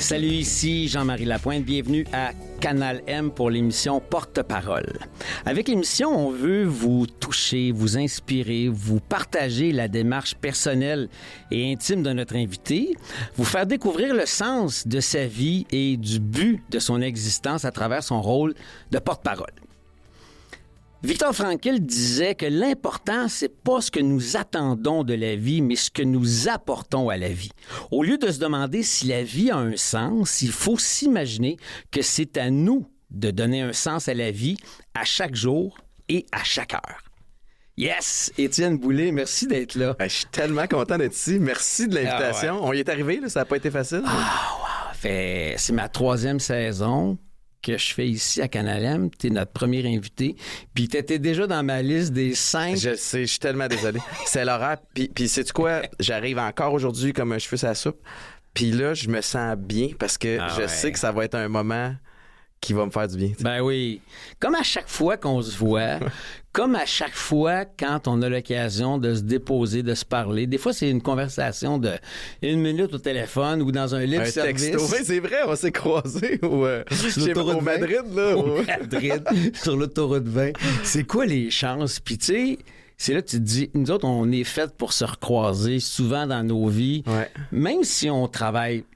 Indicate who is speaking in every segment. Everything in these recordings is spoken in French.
Speaker 1: Salut, ici Jean-Marie Lapointe. Bienvenue à Canal M pour l'émission Porte-Parole. Avec l'émission, on veut vous toucher, vous inspirer, vous partager la démarche personnelle et intime de notre invité, vous faire découvrir le sens de sa vie et du but de son existence à travers son rôle de porte-parole. Viktor Frankl disait que l'important, c'est pas ce que nous attendons de la vie, mais ce que nous apportons à la vie. Au lieu de se demander si la vie a un sens, il faut s'imaginer que c'est à nous de donner un sens à la vie à chaque jour et à chaque heure. Yes! Étienne Boulay, merci d'être là.
Speaker 2: Je suis tellement content d'être ici. Merci de l'invitation. On y est arrivé, là, ça n'a pas été facile.
Speaker 1: C'est ma 3e saison que je fais ici à Canal M. T'es notre premier invité. Puis t'étais déjà dans ma liste des 5.
Speaker 2: Je sais, je suis tellement désolé. C'est l'horaire. Puis sais-tu quoi? J'arrive encore aujourd'hui comme un cheveu sur la soupe. Puis là, je me sens bien parce que je sais que ça va être un moment qui va me faire du bien. T'sais.
Speaker 1: Ben oui. Comme à chaque fois qu'on se voit, comme à chaque fois quand on a l'occasion de se déposer, de se parler. Des fois, c'est une conversation de 1 minute au téléphone ou dans un libre service.
Speaker 2: Texto. Oui, c'est vrai, on s'est croisés au Madrid, là.
Speaker 1: Au Madrid, sur l'autoroute 20. C'est quoi les chances? Puis tu sais, c'est là que tu te dis, nous autres, on est fait pour se recroiser souvent dans nos vies. Ouais. Même si on travaille,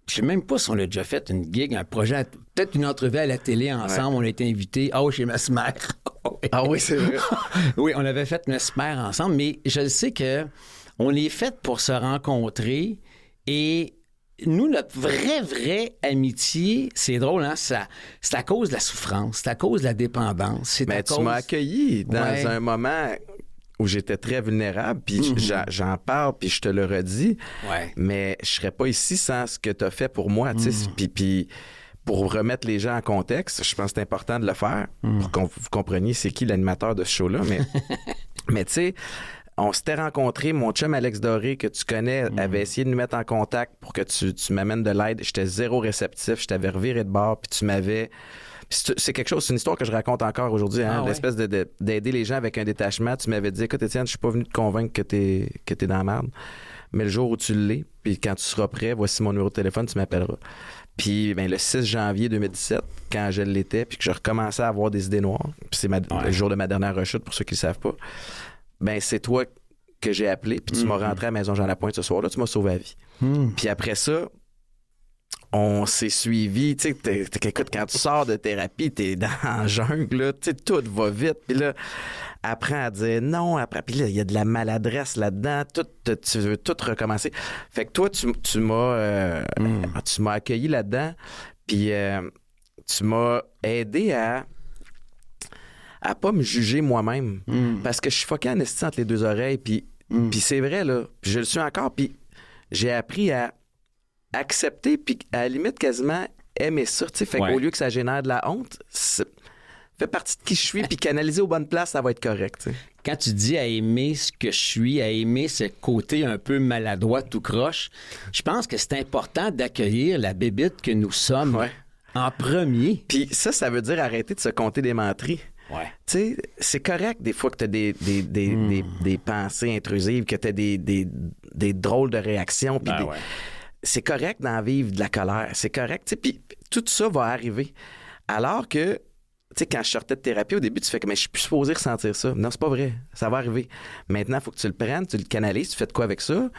Speaker 1: je sais même pas si on a déjà fait une gig, un projet, peut-être une entrevue à la télé ensemble, on a été invités. Chez Mesmer.
Speaker 2: Ah oui, c'est vrai.
Speaker 1: Oui, on avait fait Mesmer ensemble, mais je sais que on est fait pour se rencontrer et nous, notre vraie amitié, c'est drôle, hein? C'est à cause de la souffrance, c'est à cause de la dépendance.
Speaker 2: Mais tu m'as accueilli dans un moment où j'étais très vulnérable, puis j'en parle, puis je te le redis, mais je serais pas ici sans ce que tu as fait pour moi, tu sais, puis pour remettre les gens en contexte, je pense que c'est important de le faire, pour que vous compreniez c'est qui l'animateur de ce show-là, mais tu sais, on s'était rencontrés, mon chum Alex Doré, que tu connais, avait essayé de nous mettre en contact pour que tu m'amènes de l'aide, j'étais zéro réceptif, je t'avais reviré de bord, puis tu m'avais... C'est quelque chose, c'est une histoire que je raconte encore aujourd'hui, hein, l'espèce d'aider les gens avec un détachement. Tu m'avais dit, écoute, Étienne, je suis pas venu te convaincre que t'es dans la merde, mais le jour où tu l'es, puis quand tu seras prêt, voici mon numéro de téléphone, tu m'appelleras. Puis le 6 janvier 2017, quand je l'étais, puis que je recommençais à avoir des idées noires, puis c'est le jour de ma dernière rechute, pour ceux qui le savent pas, c'est toi que j'ai appelé, puis tu m'as rentré à la Maison Jean Lapointe ce soir-là, tu m'as sauvé la vie. Puis après ça, on s'est suivi, tu sais, écoute, quand tu sors de thérapie, t'es dans la jungle, là, tu sais, tout va vite, puis là, apprends à dire non, puis là, il y a de la maladresse là-dedans, tu veux tout recommencer. Fait que toi, tu m'as accueilli là-dedans, puis tu m'as aidé à pas me juger moi-même, parce que je suis fucké en esti entre les deux oreilles, puis c'est vrai, là, puis je le suis encore, puis j'ai appris à accepter, puis à la limite quasiment aimer ça, tu sais, fait qu'au lieu que ça génère de la honte, fait partie de qui je suis, puis canaliser aux bonnes places, ça va être correct, tu sais.
Speaker 1: Quand tu dis à aimer ce que je suis, à aimer ce côté un peu maladroit, tout croche, je pense que c'est important d'accueillir la bébite que nous sommes en premier.
Speaker 2: Puis ça veut dire arrêter de se compter des menteries.
Speaker 1: Ouais.
Speaker 2: Tu sais, c'est correct des fois que t'as des pensées intrusives, que t'as des drôles de réactions, puis c'est correct d'en vivre de la colère, c'est correct, tu sais, puis tout ça va arriver. Alors que, tu sais, quand je sortais de thérapie, au début, tu fais que, mais je suis plus supposé ressentir ça. Non, c'est pas vrai, ça va arriver. Maintenant, il faut que tu le prennes, tu le canalises, tu fais de quoi avec ça,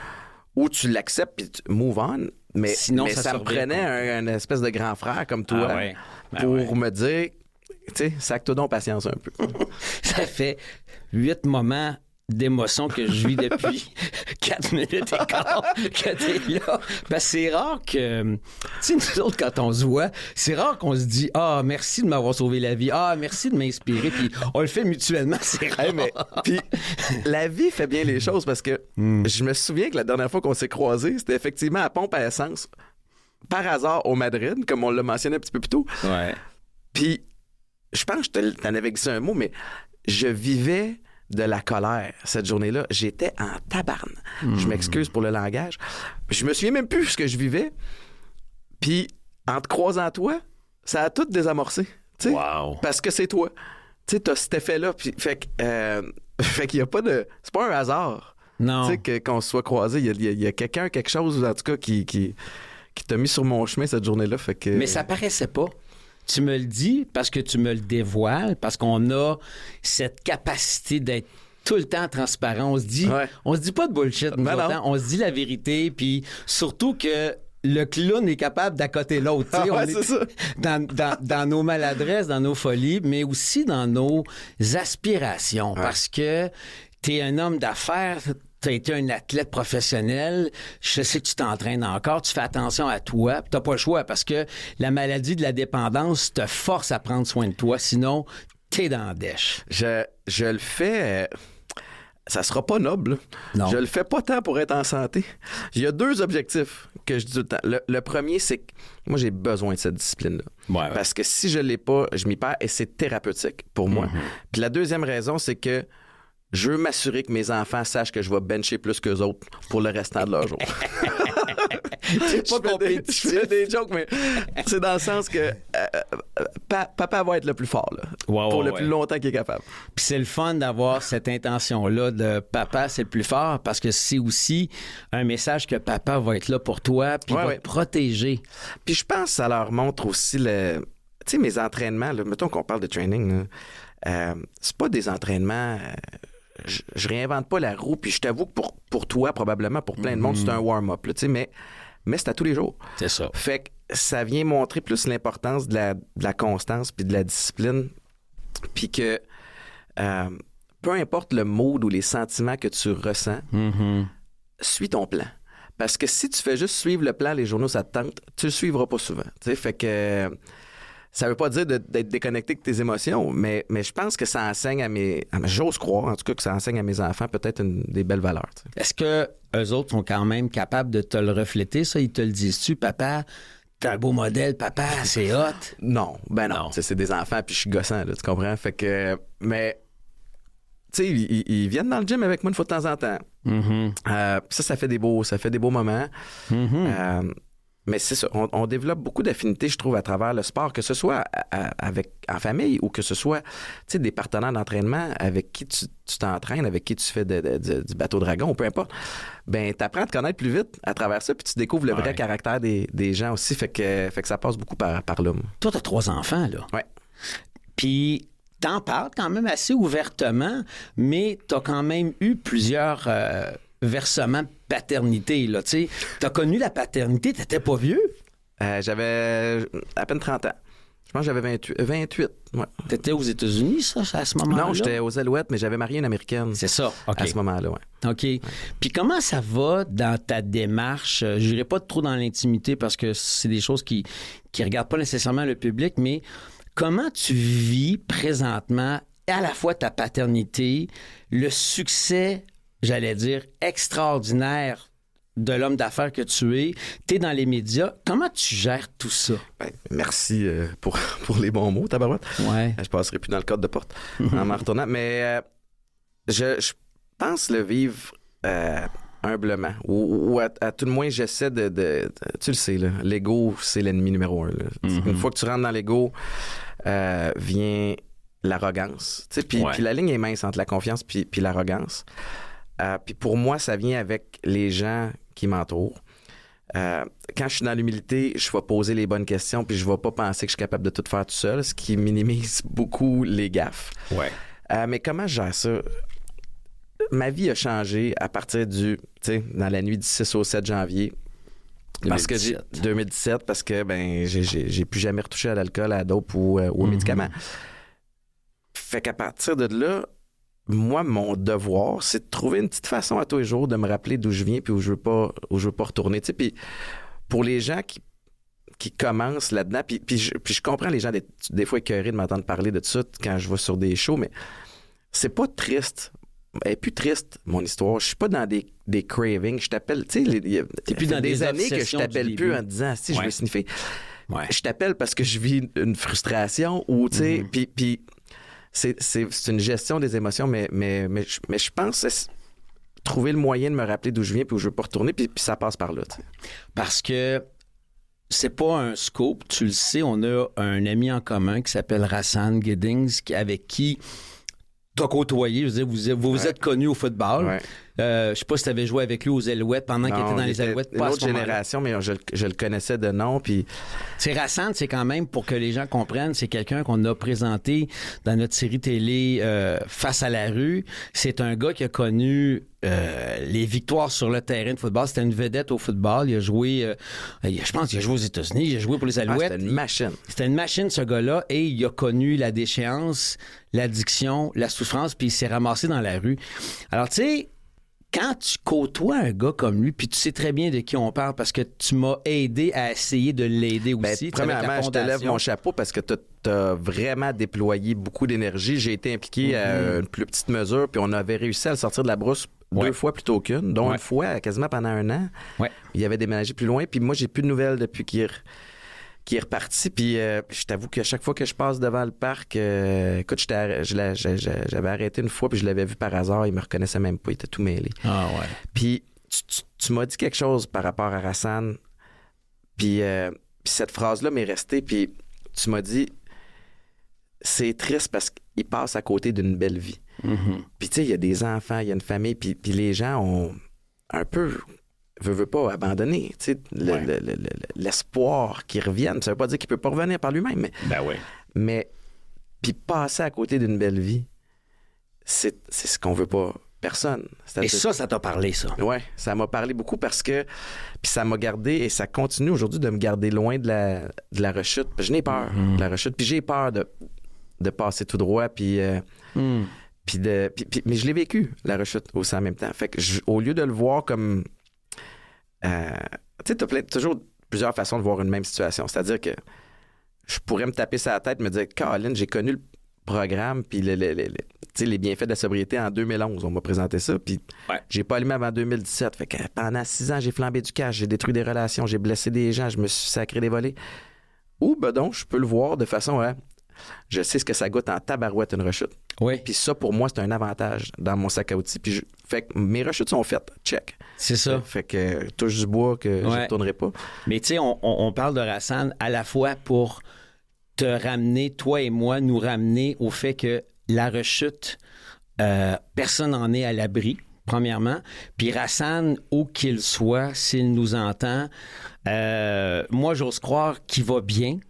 Speaker 2: ou tu l'acceptes, puis tu move on, mais sinon, ça me prenait un espèce de grand frère comme toi pour me dire, tu sais, sac-toi donc patience un peu.
Speaker 1: Ça fait 8 moments d'émotion que je vis depuis 4 minutes et quart que t'es là. Ben, c'est rare que, tu sais, nous autres, quand on se voit, c'est rare qu'on se dit, merci de m'avoir sauvé la vie. Merci de m'inspirer. Puis on le fait mutuellement, c'est rare.
Speaker 2: Puis la vie fait bien les choses parce que je me souviens que la dernière fois qu'on s'est croisés, c'était effectivement à pompe à essence. Par hasard au Madrid, comme on l'a mentionné un petit peu plus tôt.
Speaker 1: Ouais.
Speaker 2: Puis je pense que t'en avais glissé un mot, mais je vivais de la colère cette journée-là. J'étais en tabarne. Je m'excuse pour le langage. Je me souviens même plus ce que je vivais. Puis, en te croisant toi, ça a tout désamorcé.
Speaker 1: Wow.
Speaker 2: Parce que c'est toi. Tu sais, t'as cet effet-là. Puis, fait qu'il y a pas de... C'est pas un hasard.
Speaker 1: Non.
Speaker 2: Tu sais, qu'on se soit croisés. Il y a quelqu'un, quelque chose, en tout cas, qui t'a mis sur mon chemin cette journée-là. Fait que...
Speaker 1: Mais ça paraissait pas. Tu me le dis parce que tu me le dévoiles, parce qu'on a cette capacité d'être tout le temps transparent. On se dit pas de bullshit, nous autres, on se dit la vérité, puis surtout que le clown est capable d'accoter l'autre. On est
Speaker 2: ça.
Speaker 1: dans nos maladresses, dans nos folies, mais aussi dans nos aspirations, parce que t'es un homme d'affaires. Tu as été un athlète professionnel, je sais que tu t'entraînes encore, tu fais attention à toi, puis tu n'as pas le choix parce que la maladie de la dépendance te force à prendre soin de toi, sinon tu es dans la dèche.
Speaker 2: Je le fais... ça sera pas noble.
Speaker 1: Non.
Speaker 2: Je le fais pas tant pour être en santé. Il y a 2 objectifs que je dis tout le temps. Le premier, c'est que moi, j'ai besoin de cette discipline-là.
Speaker 1: Ouais.
Speaker 2: Parce que si je l'ai pas, je m'y perds et c'est thérapeutique pour moi. Puis la deuxième raison, c'est que je veux m'assurer que mes enfants sachent que je vais bencher plus qu'eux autres pour le restant de leur jour.
Speaker 1: C'est pas compétitif.
Speaker 2: Je fais des jokes, mais c'est dans le sens que papa va être le plus fort là, pour le plus longtemps qu'il est capable.
Speaker 1: Puis c'est le fun d'avoir cette intention-là de papa, c'est le plus fort, parce que c'est aussi un message que papa va être là pour toi, puis va te protéger.
Speaker 2: Puis je pense que ça leur montre aussi tu sais, mes entraînements, là, mettons qu'on parle de training, là, c'est pas des entraînements... je réinvente pas la roue, puis je t'avoue que pour toi, probablement, pour plein de monde, c'est un warm-up, là, tu sais, mais c'est à tous les jours.
Speaker 1: C'est ça.
Speaker 2: Fait que ça vient montrer plus l'importance de la constance puis de la discipline, puis que peu importe le mood ou les sentiments que tu ressens, suis ton plan. Parce que si tu fais juste suivre le plan, les journaux, ça te tente, tu le suivras pas souvent. Tu sais, fait que... ça veut pas dire d'être déconnecté de tes émotions, mais je pense que ça enseigne j'ose croire, en tout cas, que ça enseigne à mes enfants peut-être des belles valeurs. Tu sais.
Speaker 1: Est-ce que eux autres sont quand même capables de te le refléter, ça? Ils te le disent-tu, papa? T'es un beau modèle, papa, c'est hot?
Speaker 2: Non, non. C'est des enfants, puis je suis gossant, là, tu comprends? Fait que... Mais... Tu sais, ils viennent dans le gym avec moi une fois de temps en temps. Ça fait des beaux moments. Mais c'est ça, on développe beaucoup d'affinités, je trouve, à travers le sport, que ce soit en famille ou que ce soit, tu sais, des partenaires d'entraînement avec qui tu t'entraînes, avec qui tu fais du bateau dragon, peu importe. Ben, t'apprends à te connaître plus vite à travers ça, puis tu découvres le vrai caractère des gens aussi, fait que ça passe beaucoup par là.
Speaker 1: Toi, t'as 3 enfants, là.
Speaker 2: Ouais.
Speaker 1: Puis t'en parles quand même assez ouvertement, mais t'as quand même eu plusieurs... versement de paternité, là, tu sais. T'as connu la paternité, t'étais pas vieux?
Speaker 2: J'avais à peine 30 ans. Je pense que j'avais 28. Ouais.
Speaker 1: T'étais aux États-Unis, ça, à ce moment-là?
Speaker 2: Non, j'étais aux Alouettes, mais j'avais marié une Américaine.
Speaker 1: C'est ça, OK.
Speaker 2: À ce moment-là, oui.
Speaker 1: OK. Ouais. Puis comment ça va dans ta démarche? Je n'irai pas trop dans l'intimité parce que c'est des choses qui regardent pas nécessairement le public, mais comment tu vis présentement à la fois ta paternité, le succès, j'allais dire, extraordinaire de l'homme d'affaires que tu es. Tu es dans les médias. Comment tu gères tout ça?
Speaker 2: Ben, merci pour les bons mots, tabarouette.
Speaker 1: Ouais.
Speaker 2: Je passerai plus dans le cadre de porte en m'en retournant. Mais je pense le vivre humblement. Ou à tout le moins, j'essaie de tu le sais, là, l'ego, c'est l'ennemi numéro 1. Une fois que tu rentres dans l'ego, vient l'arrogance. Puis la ligne est mince entre la confiance puis l'arrogance. Puis pour moi, ça vient avec les gens qui m'entourent. Quand je suis dans l'humilité, je vais poser les bonnes questions puis je ne vais pas penser que je suis capable de tout faire tout seul, ce qui minimise beaucoup les gaffes.
Speaker 1: Ouais.
Speaker 2: Mais comment je gère ça? Ma vie a changé à partir dans la nuit du 6 au 7 janvier. 2017, parce que j'ai plus jamais retouché à l'alcool, à la dope ou aux médicaments. Fait qu'à partir de là, moi, mon devoir, c'est de trouver une petite façon à tous les jours de me rappeler d'où je viens puis où je veux pas retourner. Puis pour les gens qui commencent là-dedans, puis je comprends les gens des fois écœurés de m'entendre parler de tout ça quand je vais sur des shows, mais c'est pas triste. Elle est plus triste, mon histoire. Je suis pas dans des cravings. Je t'appelle, tu sais,
Speaker 1: t'es plus dans des
Speaker 2: années que je t'appelle plus en disant, si je veux sniffer. Ouais. Je t'appelle parce que je vis une frustration ou, tu sais, puis c'est une gestion des émotions, mais je pense que c'est trouver le moyen de me rappeler d'où je viens puis où je veux pas retourner, puis ça passe par là, tu sais.
Speaker 1: Parce que c'est pas un scoop, tu le sais, on a un ami en commun qui s'appelle Rassan Giddings, avec qui t'as côtoyé, je veux dire, vous êtes connus au football. Je sais pas si tu avais joué avec lui aux Alouettes pendant qu'il était dans les Alouettes.
Speaker 2: Une autre génération, mais je le connaissais de nom. Puis...
Speaker 1: C'est Rassan, c'est quand même, pour que les gens comprennent, c'est quelqu'un qu'on a présenté dans notre série télé Face à la rue. C'est un gars qui a connu les victoires sur le terrain de football. C'était une vedette au football. Il a joué, je pense qu'il a joué aux États-Unis, il a joué pour les Alouettes.
Speaker 2: C'était une machine.
Speaker 1: C'était une machine, ce gars-là, et il a connu la déchéance, l'addiction, la souffrance, puis il s'est ramassé dans la rue. Alors, tu sais, quand tu côtoies un gars comme lui, puis tu sais très bien de qui on parle parce que tu m'as aidé à essayer de l'aider aussi.
Speaker 2: Premièrement, je te lève mon chapeau parce que tu as vraiment déployé beaucoup d'énergie. J'ai été impliqué à une plus petite mesure, puis on avait réussi à le sortir de la brousse 2 fois plutôt qu'une, dont une fois quasiment pendant 1 an. Il avait déménagé plus loin, puis moi, j'ai plus de nouvelles depuis qu'il est reparti. Puis je t'avoue qu'à chaque fois que je passe devant le parc, écoute, j'avais arrêté une fois, puis je l'avais vu par hasard. Il me reconnaissait même pas. Il était tout mêlé.
Speaker 1: Ah ouais.
Speaker 2: Puis tu m'as dit quelque chose par rapport à Rassan. Puis cette phrase-là m'est restée. Puis tu m'as dit, c'est triste parce qu'il passe à côté d'une belle vie.
Speaker 1: Mm-hmm.
Speaker 2: Puis tu sais, il y a des enfants, il y a une famille. Puis les gens ont un peu... veut pas abandonner, tu sais, l'espoir qu'il revienne. Ça veut pas dire qu'il peut pas revenir par lui-même, mais...
Speaker 1: Ben oui.
Speaker 2: Mais, puis passer à côté d'une belle vie, c'est ce qu'on veut pas. Personne.
Speaker 1: Et ça t'a parlé, ça?
Speaker 2: Oui, ça m'a parlé beaucoup parce que... Puis ça m'a gardé, et ça continue aujourd'hui de me garder loin de la rechute. Je n'ai peur de la rechute, puis j'ai peur de passer tout droit, puis... mais je l'ai vécu, la rechute, aussi en même temps. Fait que au lieu de le voir comme... tu sais, t'as toujours plusieurs façons de voir une même situation. C'est-à-dire que je pourrais me taper sur la tête et me dire, Colin, j'ai connu le programme puis les bienfaits de la sobriété en 2011. On m'a présenté ça, puis j'ai pas allumé avant 2017. Fait que pendant 6 ans, j'ai flambé du cash, j'ai détruit des relations, j'ai blessé des gens, je me suis sacré des volets. Ou, ben donc, je peux le voir de façon à... Je sais ce que ça goûte en tabarouette, une rechute.
Speaker 1: Oui.
Speaker 2: Puis ça, pour moi, c'est un avantage dans mon sac à outils. Puis fait que mes rechutes sont faites. Check.
Speaker 1: C'est ça.
Speaker 2: Fait que touche du bois que je ne retournerai pas.
Speaker 1: Mais tu sais, on parle de Rassan à la fois pour te ramener, toi et moi, nous ramener au fait que la rechute, personne n'en est à l'abri, premièrement. Puis Rassan, où qu'il soit, s'il nous entend, moi, j'ose croire qu'il va bien.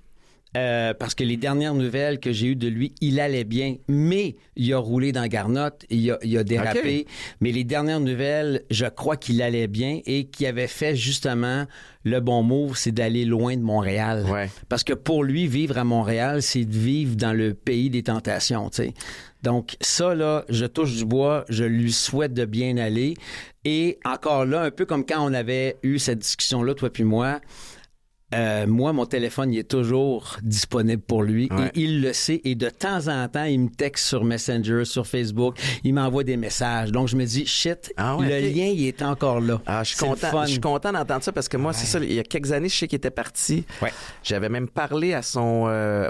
Speaker 1: Parce que les dernières nouvelles que j'ai eues de lui, il allait bien, mais il a roulé dans Garnotte, il a dérapé. Okay. Mais les dernières nouvelles, je crois qu'il allait bien et qu'il avait fait justement le bon move, c'est d'aller loin de Montréal.
Speaker 2: Ouais.
Speaker 1: Parce que pour lui, vivre à Montréal, c'est de vivre dans le pays des tentations, tu sais. Donc ça, là, je touche du bois, je lui souhaite de bien aller. Et encore là, un peu comme quand on avait eu cette discussion-là, toi puis moi, moi, mon téléphone, il est toujours disponible pour lui et il le sait. Et de temps en temps, il me texte sur Messenger, sur Facebook, il m'envoie des messages. Donc, je me dis, shit, le lien, il est encore là.
Speaker 2: Ah, je suis content d'entendre ça parce que moi, c'est ça, il y a quelques années, je sais qu'il était parti. Ouais. J'avais même parlé à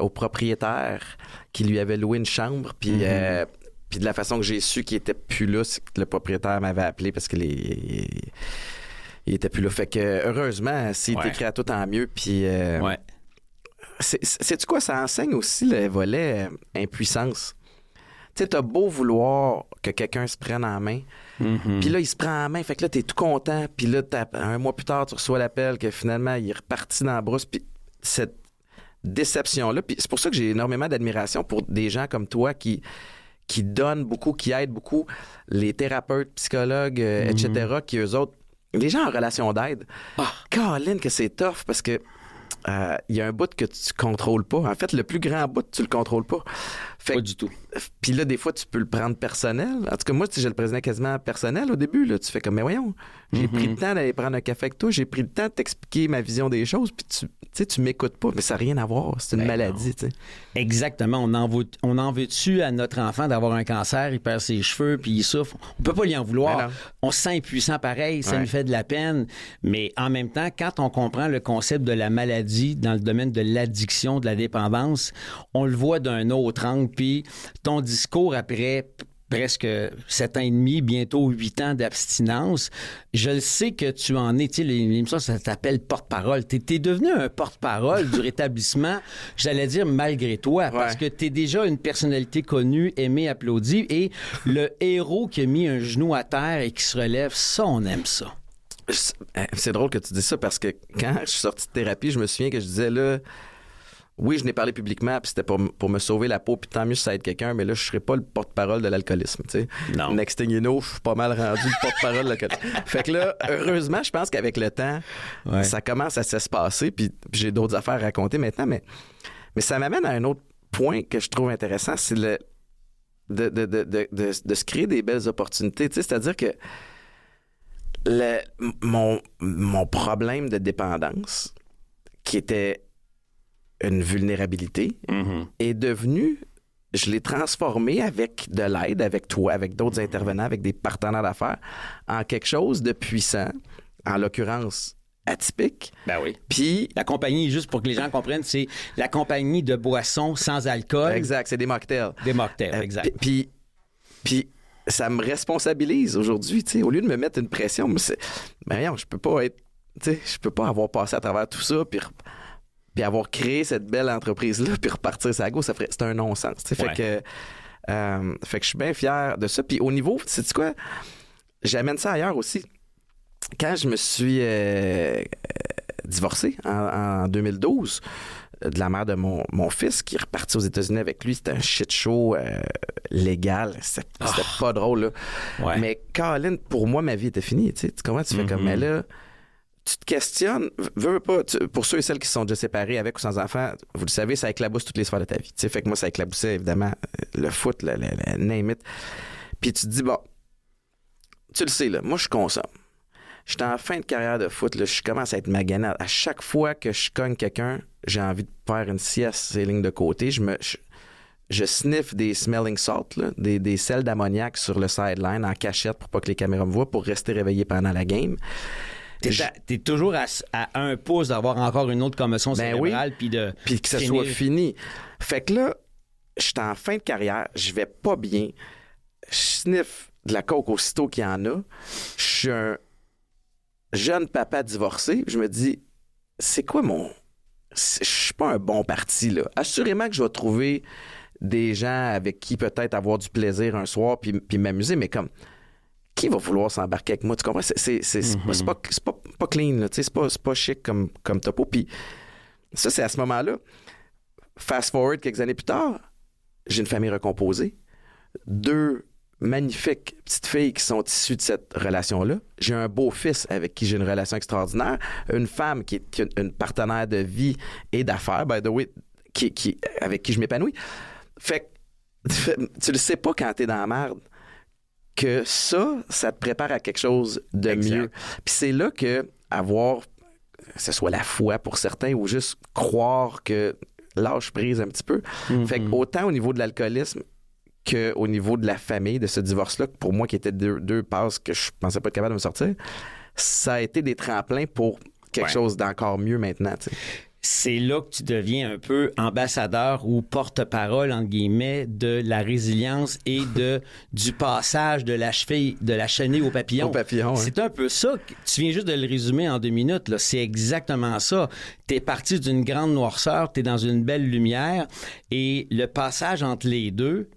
Speaker 2: au propriétaire qui lui avait loué une chambre, puis... Puis de la façon que j'ai su qu'il était plus là, c'est que le propriétaire m'avait appelé parce que il était plus là. Fait que, heureusement, s'il t'écrit à tout, tant mieux. Puis, sais-tu quoi? Ça enseigne aussi le volet impuissance. Tu sais, t'as beau vouloir que quelqu'un se prenne en main, puis là, il se prend en main. Fait que là, t'es tout content. Puis là, 1 mois plus tard, tu reçois l'appel que finalement, il est reparti dans la brousse. Puis cette déception-là, puis c'est pour ça que j'ai énormément d'admiration pour des gens comme toi qui donnent beaucoup, qui aident beaucoup les thérapeutes, psychologues, etc., qui, eux autres, les gens en relation d'aide, Colin, que c'est tough parce que il y a un bout que tu contrôles pas. En fait, le plus grand bout, tu le contrôles pas.
Speaker 1: Pas du tout.
Speaker 2: Puis là, des fois, tu peux le prendre personnel. En tout cas, moi, si je le prenais quasiment personnel au début, là, tu fais comme, mais voyons, j'ai pris le temps d'aller prendre un café avec toi, j'ai pris le temps de t'expliquer ma vision des choses, puis tu m'écoutes pas, mais ça n'a rien à voir. C'est une maladie, tu sais.
Speaker 1: Exactement. On en veut-tu à notre enfant d'avoir un cancer, il perd ses cheveux, puis il souffre. On peut pas lui en vouloir. On se sent impuissant pareil, ça lui fait de la peine. Mais en même temps, quand on comprend le concept de la maladie dans le domaine de l'addiction, de la dépendance, on le voit d'un autre angle. Puis ton discours après presque 7 ans et demi, bientôt 8 ans d'abstinence. Je le sais que tu en es, tu sais, l'émission, ça s'appelle porte-parole. T'es devenu un porte-parole du rétablissement, j'allais dire malgré toi, parce que t'es déjà une personnalité connue, aimée, applaudie, et le héros qui a mis un genou à terre et qui se relève, ça, on aime ça.
Speaker 2: C'est drôle que tu dis ça, parce que quand je suis sorti de thérapie, je me souviens que je disais là... Oui, je n'ai parlé publiquement, puis c'était pour me sauver la peau, puis tant mieux si ça aide quelqu'un, mais là, je ne serais pas le porte-parole de l'alcoolisme, tu sais.
Speaker 1: Non.
Speaker 2: Next thing you know, je suis pas mal rendu le porte-parole de l'alcoolisme. Fait que là, heureusement, je pense qu'avec le temps, ça commence à s'espacer, puis j'ai d'autres affaires à raconter maintenant, mais ça m'amène à un autre point que je trouve intéressant, c'est de se créer des belles opportunités, tu sais, c'est-à-dire que mon problème de dépendance, qui était une vulnérabilité, est devenu, je l'ai transformé avec de l'aide, avec toi, avec d'autres intervenants, avec des partenaires d'affaires, en quelque chose de puissant, en l'occurrence atypique.
Speaker 1: Ben oui.
Speaker 2: Puis
Speaker 1: la compagnie, juste pour que les gens comprennent, c'est la compagnie de boissons sans alcool.
Speaker 2: Exact, c'est des mocktails.
Speaker 1: Des mocktails, exact.
Speaker 2: Puis ça me responsabilise aujourd'hui, tu sais, au lieu de me mettre une pression, voyons, je peux pas être, tu sais, je peux pas avoir passé à travers tout ça, puis avoir créé cette belle entreprise-là, puis repartir sa go, c'est un non-sens. Fait que je suis bien fier de ça. Puis au niveau, sais-tu quoi? J'amène ça ailleurs aussi. Quand je me suis divorcé en 2012 de la mère de mon fils, qui est reparti aux États-Unis avec lui, c'était un shit show légal. C'était pas drôle, là.
Speaker 1: Ouais.
Speaker 2: Mais Colin, pour moi, ma vie était finie. Tu comprends? Tu fais comme, mais là... Tu te questionnes, veux pas, pour ceux et celles qui se sont déjà séparés avec ou sans enfants, vous le savez, ça éclabousse toutes les sphères de ta vie. Fait que moi, ça éclaboussait évidemment le foot, le name it. Puis tu te dis, bon, tu le sais, là, moi, je consomme. J'étais en fin de carrière de foot, là, je commence à être magané. À chaque fois que je cogne quelqu'un, j'ai envie de faire une sieste, ces lignes de côté. Je sniffe des smelling salts, là, des sels d'ammoniac sur le sideline en cachette pour pas que les caméras me voient, pour rester réveillé pendant la game.
Speaker 1: T'es toujours à un pouce d'avoir encore une autre commotion cérébrale, puis
Speaker 2: que ça soit fini. Fait que là, je suis en fin de carrière, je vais pas bien, je sniffe de la coke aussitôt qu'il y en a, je suis un jeune papa divorcé, je me dis, c'est quoi je suis pas un bon parti, là. Assurément que je vais trouver des gens avec qui peut-être avoir du plaisir un soir, puis m'amuser, mais comme... Qui va vouloir s'embarquer avec moi? Tu comprends? C'est pas clean, là. C'est pas chic comme topo. Puis ça, c'est à ce moment-là. Fast forward quelques années plus tard, j'ai une famille recomposée. 2 magnifiques petites filles qui sont issues de cette relation-là. J'ai un beau-fils avec qui j'ai une relation extraordinaire. Une femme qui est une partenaire de vie et d'affaires, by the way, avec qui je m'épanouis. Fait que tu le sais pas quand t'es dans la merde, que ça te prépare à quelque chose de mieux. Puis c'est là que avoir, que ce soit la foi pour certains ou juste croire que lâche prise un petit peu. Fait que autant au niveau de l'alcoolisme qu'au niveau de la famille, de ce divorce-là, pour moi qui était deux passes que je pensais pas être capable de me sortir, ça a été des tremplins pour quelque chose d'encore mieux maintenant, tu sais.
Speaker 1: C'est là que tu deviens un peu ambassadeur ou porte-parole, entre guillemets, de la résilience et du passage de la chenille au papillon. C'est un peu ça. Tu viens juste de le résumer en 2 minutes, là. C'est exactement ça. T'es parti d'une grande noirceur, t'es dans une belle lumière, et le passage entre les deux,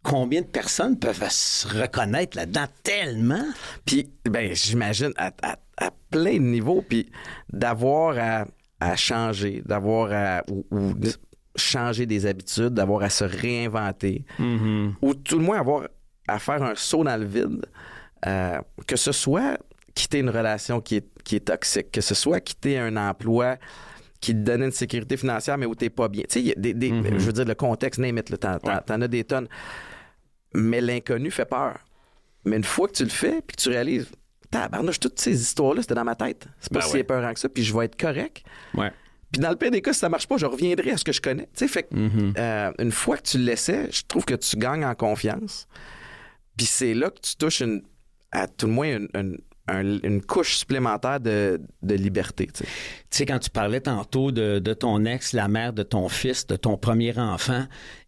Speaker 1: combien de personnes peuvent se reconnaître là-dedans tellement?
Speaker 2: Puis, j'imagine, à plein de niveaux, puis d'avoir à changer, d'avoir ou changer des habitudes, d'avoir à se réinventer, ou tout le moins avoir à faire un saut dans le vide, que ce soit quitter une relation qui est toxique, que ce soit quitter un emploi qui te donnait une sécurité financière, mais où t'es pas bien. Tu sais, je veux dire, le contexte, name it, t'en as des tonnes. Mais l'inconnu fait peur. Mais une fois que tu le fais, puis que tu réalises, tabarnouche, toutes ces histoires-là, c'était dans ma tête. C'est pas si épeurant que ça, puis je vais être correct.
Speaker 1: Ouais.
Speaker 2: Puis dans le pire des cas, si ça marche pas, je reviendrai à ce que je connais. Tu sais, fait que une fois que tu le laissais, je trouve que tu gagnes en confiance. Puis c'est là que tu touches à tout le moins une couche supplémentaire de liberté. Tu
Speaker 1: sais, quand tu parlais tantôt de ton ex, la mère de ton fils, de ton premier enfant,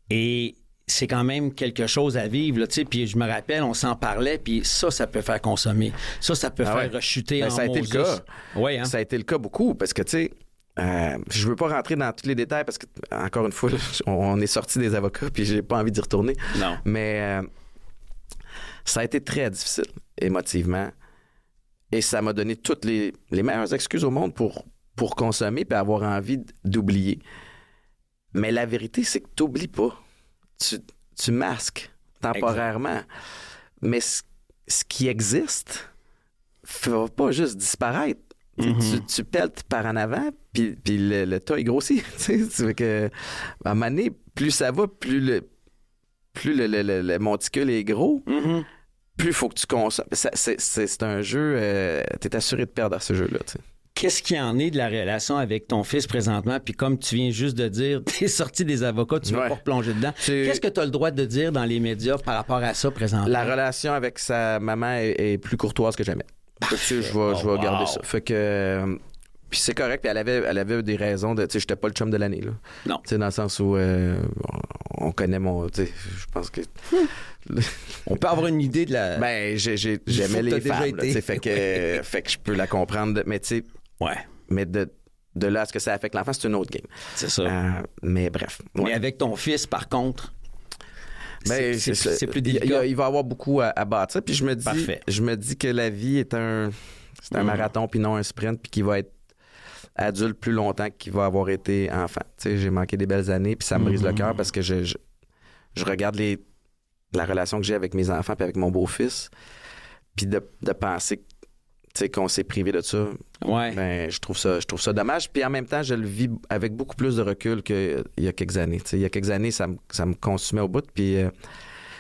Speaker 1: et c'est quand même quelque chose à vivre, là, tu sais. Puis je me rappelle, on s'en parlait, puis ça peut faire consommer. Ça peut faire rechuter en
Speaker 2: ça a été le cas.
Speaker 1: Oui, hein?
Speaker 2: Ça a été le cas beaucoup, parce que, tu sais, je veux pas rentrer dans tous les détails, parce que, encore une fois, là, on est sorti des avocats, puis j'ai pas envie d'y retourner.
Speaker 1: Non.
Speaker 2: Mais ça a été très difficile, émotivement. Et ça m'a donné toutes les meilleures excuses au monde pour consommer puis avoir envie d'oublier. Mais la vérité, c'est que tu n'oublies pas. Tu masques temporairement. Exact. Mais ce qui existe ne va pas juste disparaître. Mm-hmm. Tu peltes par en avant, puis le tas est grossi. Tu sais que, à un moment donné, plus ça va, plus le monticule est gros. Mm-hmm. Plus il faut que tu consommes. C'est un jeu, tu es assuré de perdre à ce jeu-là. T'sais.
Speaker 1: Qu'est-ce qu'il y en est de la relation avec ton fils présentement? Puis comme tu viens juste de dire, t'es sorti des avocats, tu vas pas replonger dedans. Qu'est-ce que tu as le droit de dire dans les médias par rapport à ça présentement? La
Speaker 2: relation avec sa maman est plus courtoise que jamais. Je vais garder ça. Fait que... Puis c'est correct, puis elle avait des raisons de... Tu sais, j'étais pas le chum de l'année, là.
Speaker 1: Non.
Speaker 2: Tu sais, dans le sens où on connaît mon... Tu sais, je pense que...
Speaker 1: On peut avoir une idée de la...
Speaker 2: Ben, j'aimais les femmes, là, fait que je peux la comprendre, mais tu sais...
Speaker 1: Ouais.
Speaker 2: Mais de là à ce que ça affecte l'enfant, c'est une autre game.
Speaker 1: C'est ça.
Speaker 2: Mais bref. Ouais.
Speaker 1: Mais avec ton fils, par contre...
Speaker 2: Ben,
Speaker 1: c'est plus délicat.
Speaker 2: Il va avoir beaucoup à bâtir, puis je me dis que la vie est un marathon, puis non un sprint, puis qu'il va être adulte plus longtemps qu'il va avoir été enfant. Tu sais, j'ai manqué des belles années, puis ça me brise le cœur parce que je regarde la relation que j'ai avec mes enfants puis avec mon beau-fils, puis de penser tu sais, qu'on s'est privé de ça.
Speaker 1: Ouais.
Speaker 2: Ben, je trouve ça dommage. Puis en même temps, je le vis avec beaucoup plus de recul qu'il y a quelques années. Tu sais, il y a quelques années, ça me consumait au bout. Puis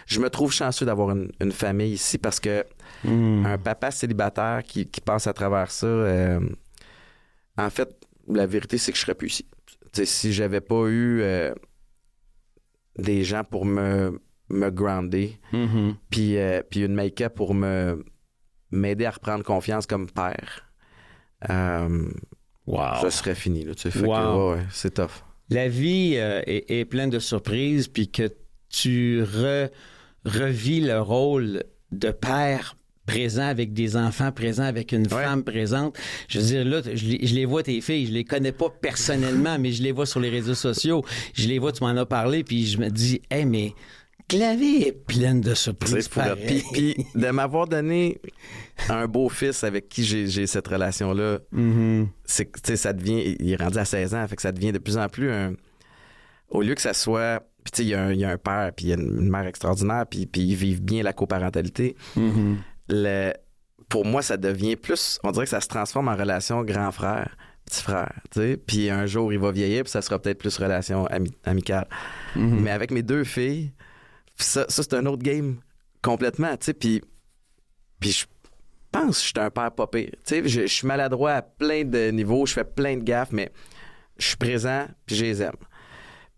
Speaker 2: je me trouve chanceux d'avoir une famille ici parce que un papa célibataire qui passe à travers ça... En fait, la vérité, c'est que je serais plus ici. T'sais, si j'avais pas eu des gens pour me grounder, puis une make-up pour m'aider à reprendre confiance comme père, ça serait fini. Là, fait que, c'est tough.
Speaker 1: La vie est pleine de surprises, puis que tu revis le rôle de père présent avec des enfants, présent avec une femme présente. Je veux dire, là, je les vois, tes filles, je les connais pas personnellement, mais je les vois sur les réseaux sociaux. Je les vois, tu m'en as parlé, puis je me dis, hey, mais la vie est pleine de surprises.
Speaker 2: Puis de m'avoir donné un beau-fils avec qui j'ai cette relation-là, c'est que ça devient, il est rendu à 16 ans, fait que ça devient de plus en plus au lieu que ça soit... Puis tu sais, il y a un père, puis il y a une mère extraordinaire, puis ils vivent bien la coparentalité. Pour moi, ça devient plus... On dirait que ça se transforme en relation grand frère, petit frère, tu sais. Puis un jour, il va vieillir, puis ça sera peut-être plus relation amicale. Mais avec mes deux filles, ça c'est un autre game complètement, tu sais. Puis je pense que je suis un père pas pire. Tu sais, je suis maladroit à plein de niveaux, je fais plein de gaffes, mais je suis présent, puis je les aime.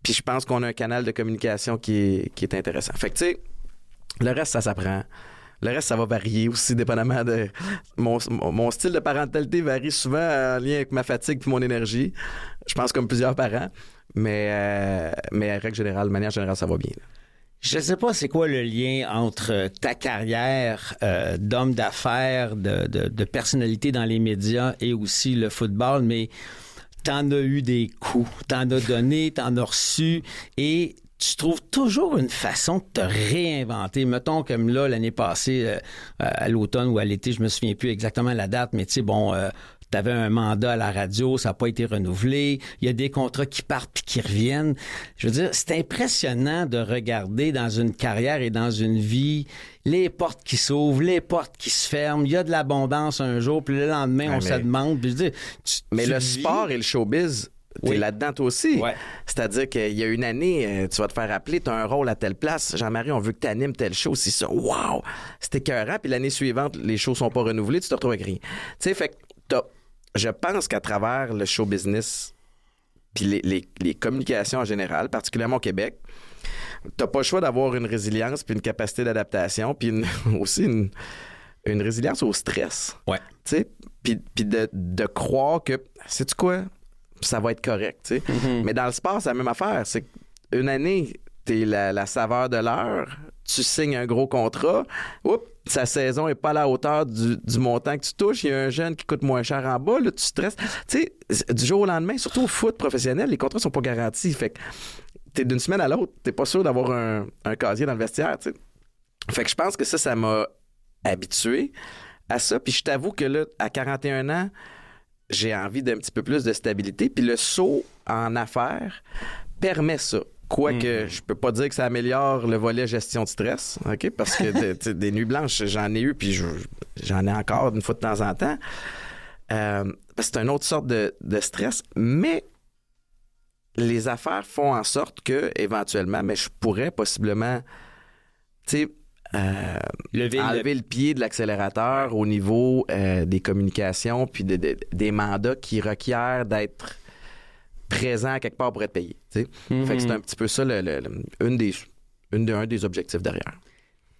Speaker 2: Puis je pense qu'on a un canal de communication qui est intéressant. Fait que, tu sais, le reste, ça s'apprend. Le reste, ça va varier aussi, dépendamment de... Mon style de parentalité varie souvent en lien avec ma fatigue et mon énergie. Je pense comme plusieurs parents. Mais règle générale, de manière générale, ça va bien.
Speaker 1: Je ne sais pas c'est quoi le lien entre ta carrière d'homme d'affaires, de personnalité dans les médias et aussi le football, mais t'en as eu des coups, t'en as donné, t'en as reçu et tu trouves toujours une façon de te réinventer. Mettons comme là, l'année passée, à l'automne ou à l'été, je me souviens plus exactement la date, mais tu sais, bon... tu avais un mandat à la radio, ça n'a pas été renouvelé. Il y a des contrats qui partent puis qui reviennent. Je veux dire, c'est impressionnant de regarder dans une carrière et dans une vie les portes qui s'ouvrent, les portes qui se ferment. Il y a de l'abondance un jour, puis le lendemain, on se demande. Puis je veux dire,
Speaker 2: mais le sport et le showbiz, t'es là-dedans toi aussi. Ouais. C'est-à-dire qu'il y a une année, tu vas te faire appeler, tu as un rôle à telle place. Jean-Marie, on veut que tu animes tel show. C'est ça. Wow! C'était écœurant. Puis l'année suivante, les shows sont pas renouvelés, tu te retrouves avec rien. Tu sais, fait que je pense qu'à travers le show business puis les communications en général, particulièrement au Québec, t'as pas le choix d'avoir une résilience puis une capacité d'adaptation puis aussi une résilience au stress.
Speaker 1: Ouais.
Speaker 2: Tu sais, puis de croire que, sais-tu quoi, ça va être correct, tu sais. Mais dans le sport, c'est la même affaire. C'est qu'une année, t'es la saveur de l'heure, tu signes un gros contrat, oups, sa saison n'est pas à la hauteur du montant que tu touches, il y a un jeune qui coûte moins cher en bas, là, tu stresses. Tu sais, du jour au lendemain, surtout au foot professionnel, les contrats sont pas garantis. Fait que t'es d'une semaine à l'autre, t'es pas sûr d'avoir un casier dans le vestiaire, tu sais. Fait que je pense que ça m'a habitué à ça. Puis je t'avoue que là, à 41 ans, j'ai envie d'un petit peu plus de stabilité. Puis le saut en affaires permet ça. Quoique, je peux pas dire que ça améliore le volet gestion de stress, OK? Parce que des nuits blanches, j'en ai eu, puis j'en ai encore une fois de temps en temps. Parce que c'est une autre sorte de stress. Mais les affaires font en sorte que, éventuellement, mais je pourrais possiblement, tu sais, enlever le pied de l'accélérateur au niveau des communications puis des mandats qui requièrent d'être présent quelque part pour être payé. Fait que c'est un petit peu ça un des objectifs derrière.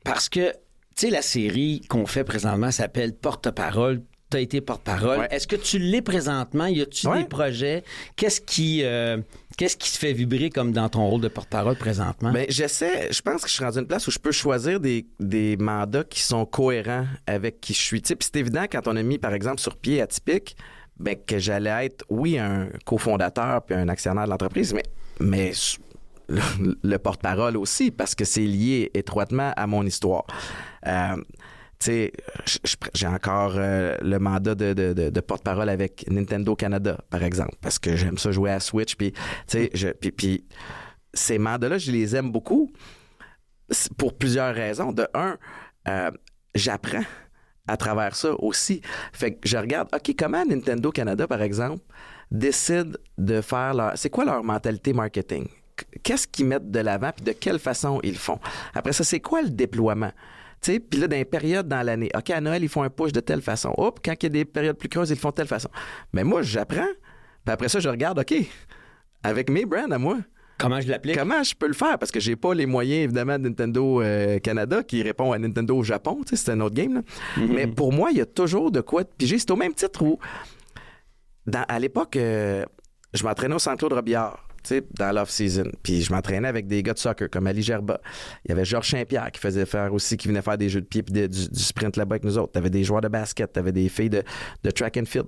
Speaker 1: Parce que, tu sais, la série qu'on fait présentement s'appelle Porte-parole. Tu as été porte-parole.
Speaker 2: Ouais.
Speaker 1: Est-ce que tu l'es présentement? Y a-tu des projets? Qu'est-ce qui te fait vibrer comme dans ton rôle de porte-parole présentement?
Speaker 2: Bien, je pense que je suis rendu à une place où je peux choisir des mandats qui sont cohérents avec qui je suis. Puis c'est évident quand on a mis, par exemple, sur pied Atypique, ben, que j'allais être, oui, un cofondateur puis un actionnaire de l'entreprise, mais le porte-parole aussi, parce que c'est lié étroitement à mon histoire. Tu sais, j'ai encore le mandat de porte-parole avec Nintendo Canada, par exemple, parce que j'aime ça jouer à Switch. Puis, tu sais, puis ces mandats-là, je les aime beaucoup pour plusieurs raisons. De un, j'apprends à travers ça aussi. Fait que je regarde, OK, comment Nintendo Canada, par exemple, décide de faire c'est quoi leur mentalité marketing? Qu'est-ce qu'ils mettent de l'avant puis de quelle façon ils le font? Après ça, c'est quoi le déploiement? Puis là, dans les périodes dans l'année, OK, à Noël, ils font un push de telle façon. Hop, quand il y a des périodes plus creuses, ils le font de telle façon. Mais moi, j'apprends. Puis après ça, je regarde, OK, avec mes brands à moi,
Speaker 1: comment je l'applique?
Speaker 2: Comment je peux le faire? Parce que j'ai pas les moyens, évidemment, de Nintendo Canada qui répond à Nintendo au Japon. C'est un autre game. Là. Mais pour moi, il y a toujours de quoi piger. C'est au même titre où, à l'époque, je m'entraînais au Centre-Claude Robillard. Dans l'off-season. Puis je m'entraînais avec des gars de soccer comme Ali Gerba. Il y avait Georges Saint-Pierre qui venait faire des jeux de pied puis du sprint là-bas avec nous autres. T'avais des joueurs de basket, t'avais des filles de track and field.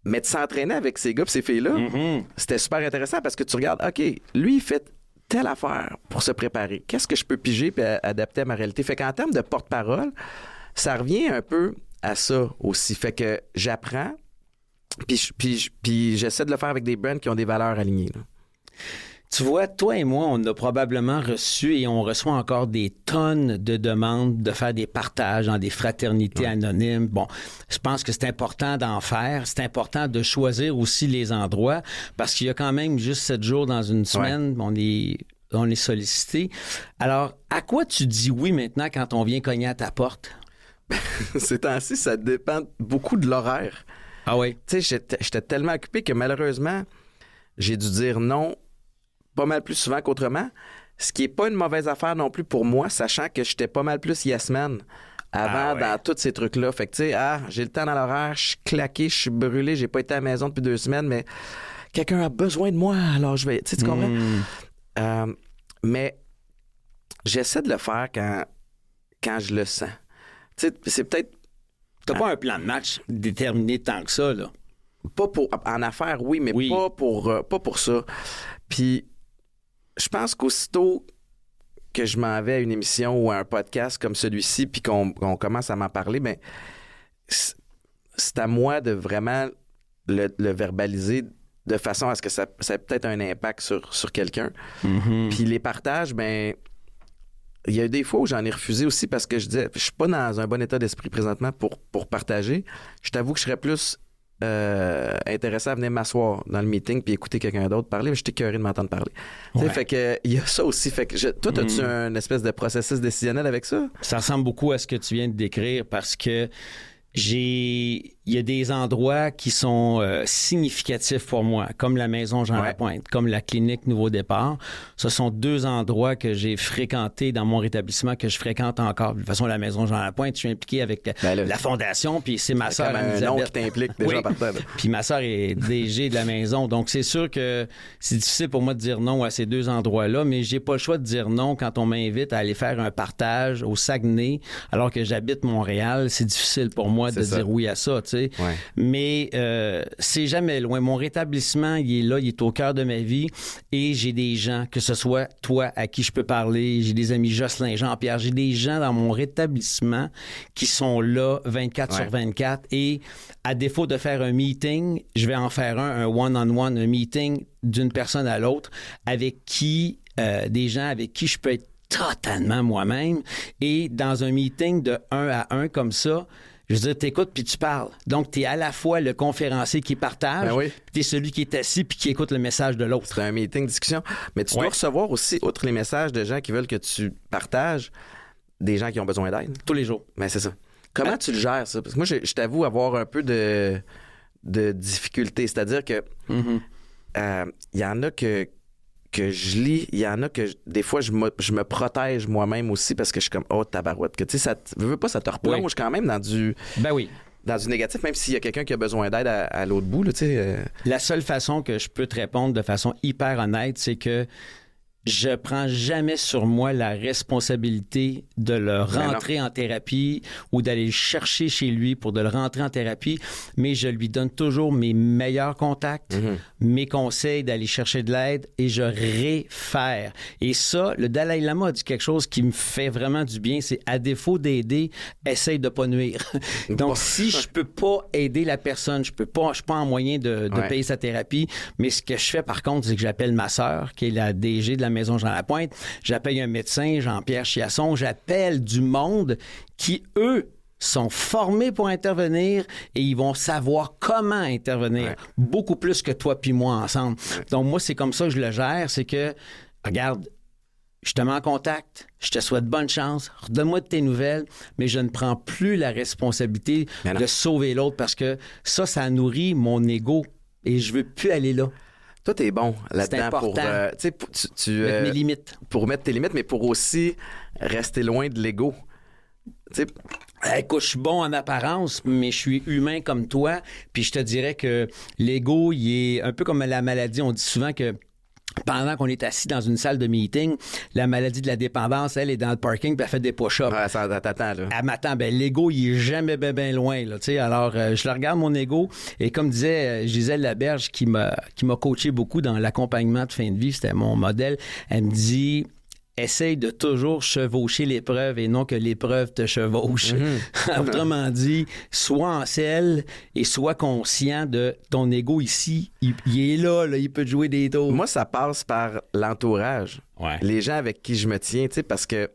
Speaker 2: Mais de s'entraîner avec ces gars et ces filles-là, c'était super intéressant parce que tu regardes, OK, lui, il fait telle affaire pour se préparer. Qu'est-ce que je peux piger puis adapter à ma réalité? Fait qu'en termes de porte-parole, ça revient un peu à ça aussi. Fait que j'apprends. Puis j'essaie de le faire avec des brands qui ont des valeurs alignées. Là.
Speaker 1: Tu vois, toi et moi, on a probablement reçu et on reçoit encore des tonnes de demandes de faire des partages dans des fraternités anonymes. Bon, je pense que c'est important d'en faire. C'est important de choisir aussi les endroits parce qu'il y a quand même juste 7 jours dans une semaine. On est sollicité. Alors, à quoi tu dis oui maintenant quand on vient cogner à ta porte?
Speaker 2: Ces temps-ci, ça dépend beaucoup de l'horaire.
Speaker 1: Ah oui?
Speaker 2: Tu sais, j'étais tellement occupé que malheureusement, j'ai dû dire non pas mal plus souvent qu'autrement. Ce qui n'est pas une mauvaise affaire non plus pour moi, sachant que j'étais pas mal plus yes man avant dans tous ces trucs-là. Fait que tu sais, j'ai le temps dans l'horaire, je suis claqué, je suis brûlé, j'ai pas été à la maison depuis 2 semaines, mais quelqu'un a besoin de moi, alors je vais... Tu comprends? Mais j'essaie de le faire quand je le sens. Tu sais, c'est peut-être...
Speaker 1: T'as pas un plan de match déterminé tant que ça, là?
Speaker 2: Pas pour... En affaires, oui, mais pas pour ça. Puis, je pense qu'aussitôt que je m'en vais à une émission ou à un podcast comme celui-ci, puis qu'on commence à m'en parler, bien, c'est à moi de vraiment le verbaliser de façon à ce que ça ait peut-être un impact sur quelqu'un. Puis les partages, bien... Il y a eu des fois où j'en ai refusé aussi parce que je disais, je suis pas dans un bon état d'esprit présentement pour partager. Je t'avoue que je serais plus intéressé à venir m'asseoir dans le meeting puis écouter quelqu'un d'autre parler, mais je suis écœuré de m'entendre parler. Fait que il y a ça aussi. Fait que toi, as-tu un espèce de processus décisionnel avec ça?
Speaker 1: Ça ressemble beaucoup à ce que tu viens de décrire parce que j'ai il y a des endroits qui sont significatifs pour moi, comme la Maison Jean-Lapointe, comme la clinique Nouveau Départ. Ce sont 2 endroits que j'ai fréquentés dans mon rétablissement, que je fréquente encore. De toute façon, la Maison Jean-Lapointe, je suis impliqué avec la fondation, puis c'est ma sœur Elisabeth.
Speaker 2: Un nom qui t'implique déjà par terre.
Speaker 1: Puis ma sœur est DG de la maison. Donc, c'est sûr que c'est difficile pour moi de dire non à ces 2 endroits-là, mais j'ai pas le choix de dire non quand on m'invite à aller faire un partage au Saguenay, alors que j'habite Montréal. C'est difficile pour moi de dire oui à ça, tu sais.
Speaker 2: Ouais.
Speaker 1: Mais c'est jamais loin. Mon rétablissement, il est là, il est au cœur de ma vie et j'ai des gens, que ce soit toi à qui je peux parler, j'ai des amis Jocelyn, Jean-Pierre, j'ai des gens dans mon rétablissement qui sont là 24 sur 24 et à défaut de faire un meeting, je vais en faire un one-on-one, un meeting d'une personne à l'autre avec qui, des gens avec qui je peux être totalement moi-même et dans un meeting de 1 à 1 comme ça, je veux dire, t'écoutes puis tu parles. Donc, t'es à la fois le conférencier qui partage, puis t'es celui qui est assis puis qui écoute le message de l'autre.
Speaker 2: C'est un meeting, discussion. Mais tu dois recevoir aussi, outre les messages de gens qui veulent que tu partages, des gens qui ont besoin d'aide.
Speaker 1: Tous les jours.
Speaker 2: Mais c'est ça. Comment tu le gères, ça? Parce que moi, je t'avoue avoir un peu de difficulté. C'est-à-dire que il y en a que je lis, il y en a que des fois je me protège moi-même aussi parce que je suis comme tabarouette, que tu sais, ça veux pas, ça te replonge quand même dans du dans du négatif, même s'il y a quelqu'un qui a besoin d'aide à l'autre bout, là, tu sais.
Speaker 1: La seule façon que je peux te répondre de façon hyper honnête, c'est que je prends jamais sur moi la responsabilité de le rentrer en thérapie ou d'aller le chercher chez lui pour de le rentrer en thérapie, mais je lui donne toujours mes meilleurs contacts, mes conseils d'aller chercher de l'aide et je réfère. Et ça, le Dalai Lama a dit quelque chose qui me fait vraiment du bien, c'est à défaut d'aider, essaye de pas nuire. Donc, si je peux pas aider la personne, je suis pas en moyen de payer sa thérapie, mais ce que je fais par contre, c'est que j'appelle ma sœur, qui est la DG de la Maison Jean-Lapointe, j'appelle un médecin, Jean-Pierre Chiasson, j'appelle du monde qui, eux, sont formés pour intervenir et ils vont savoir comment intervenir, beaucoup plus que toi puis moi ensemble. Donc, moi, c'est comme ça que je le gère, c'est que, regarde, je te mets en contact, je te souhaite bonne chance, redonne-moi de tes nouvelles, mais je ne prends plus la responsabilité de sauver l'autre parce que ça nourrit mon ego et je veux plus aller là.
Speaker 2: Toi, t'es bon là-dedans pour
Speaker 1: mettre mes limites.
Speaker 2: Pour mettre tes limites, mais pour aussi rester loin de l'ego.
Speaker 1: Écoute, je suis bon en apparence, mais je suis humain comme toi. Puis je te dirais que l'ego, il est un peu comme la maladie. On dit souvent que pendant qu'on est assis dans une salle de meeting, la maladie de la dépendance, elle est dans le parking puis elle fait des push-ups.
Speaker 2: Ouais, ça t'attend, là.
Speaker 1: Elle m'attend. Ben, l'ego, il est jamais bien loin, là, tu sais. Alors, je le regarde, mon ego, et comme disait Gisèle Laberge, qui m'a coaché beaucoup dans l'accompagnement de fin de vie, c'était mon modèle, elle me dit... Essaye de toujours chevaucher l'épreuve et non que l'épreuve te chevauche. Autrement dit, sois en selle et sois conscient de ton ego ici. Il est là, il peut te jouer des tours.
Speaker 2: Moi, ça passe par l'entourage. Ouais. Les gens avec qui je me tiens, tu sais, parce que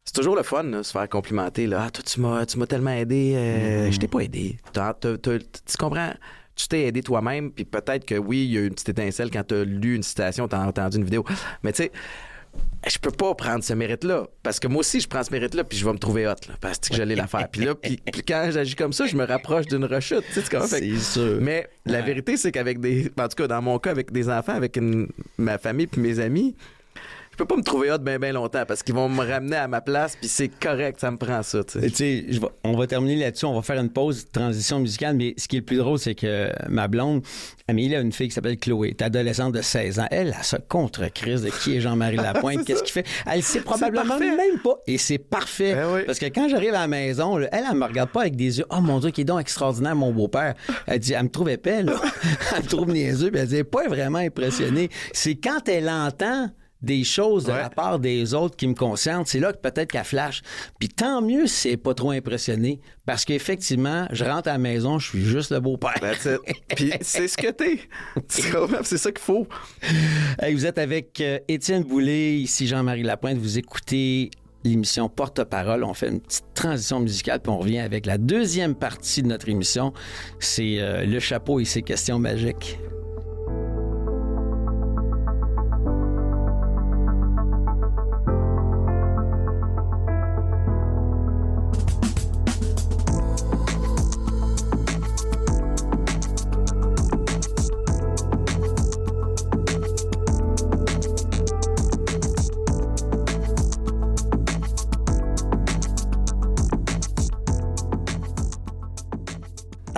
Speaker 2: c'est toujours le fun, là, se faire complimenter. Là. Ah, toi, tu m'as tellement aidé. Je t'ai pas aidé. Tu comprends? Tu t'es aidé toi-même, puis peut-être que oui, il y a eu une petite étincelle quand tu as lu une citation, tu as entendu une vidéo. Mais tu sais, je peux pas prendre ce mérite-là. Parce que moi aussi, je prends ce mérite-là, puis je vais me trouver hot, là, parce que j'allais la faire. Puis là, puis quand j'agis comme ça, je me rapproche d'une rechute. Tu sais,
Speaker 1: c'est sûr.
Speaker 2: Mais la vérité, c'est qu'avec en tout cas, dans mon cas, avec des enfants, avec ma famille puis mes amis, je peux pas me trouver hot bien longtemps parce qu'ils vont me ramener à ma place, puis c'est correct, ça me prend ça. Tu
Speaker 1: sais, on va terminer là-dessus, on va faire une pause de transition musicale, mais ce qui est le plus drôle, c'est que ma blonde, Amélie, a une fille qui s'appelle Chloé, est adolescente de 16 ans. Elle a ce contre-crise de qui est Jean-Marie Lapointe, qu'est-ce qu'il fait? Elle sait probablement même pas, et c'est parfait. Parce que quand j'arrive à la maison, là, elle me regarde pas avec des yeux, oh mon Dieu, qui est donc extraordinaire, mon beau-père. Elle dit, elle me trouve épais, là. Elle me trouve niaiseux, puis elle dit, elle est pas vraiment impressionnée. C'est quand elle entend des choses de la part des autres qui me concernent, c'est là que peut-être qu'elle flash. Puis tant mieux si c'est pas trop impressionné, parce qu'effectivement, je rentre à la maison, je suis juste le beau-père.
Speaker 2: Puis c'est ce que t'es. C'est ça qu'il faut.
Speaker 1: Hey, vous êtes avec Étienne Boulay, ici Jean-Marie Lapointe, vous écoutez l'émission Porte-Parole. On fait une petite transition musicale, puis on revient avec la deuxième partie de notre émission. C'est le chapeau et ses questions magiques.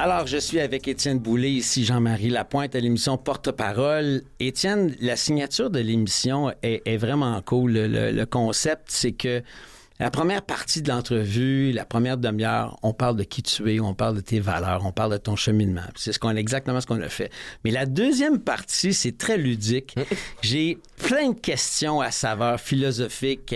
Speaker 1: Alors, je suis avec Étienne Boulay, ici Jean-Marie Lapointe à l'émission Porte-Parole. Étienne, la signature de l'émission est vraiment cool. Le concept, c'est que la première partie de l'entrevue, la première demi-heure, on parle de qui tu es, on parle de tes valeurs, on parle de ton cheminement. C'est exactement ce qu'on a fait. Mais la deuxième partie, c'est très ludique. J'ai plein de questions à saveur philosophique,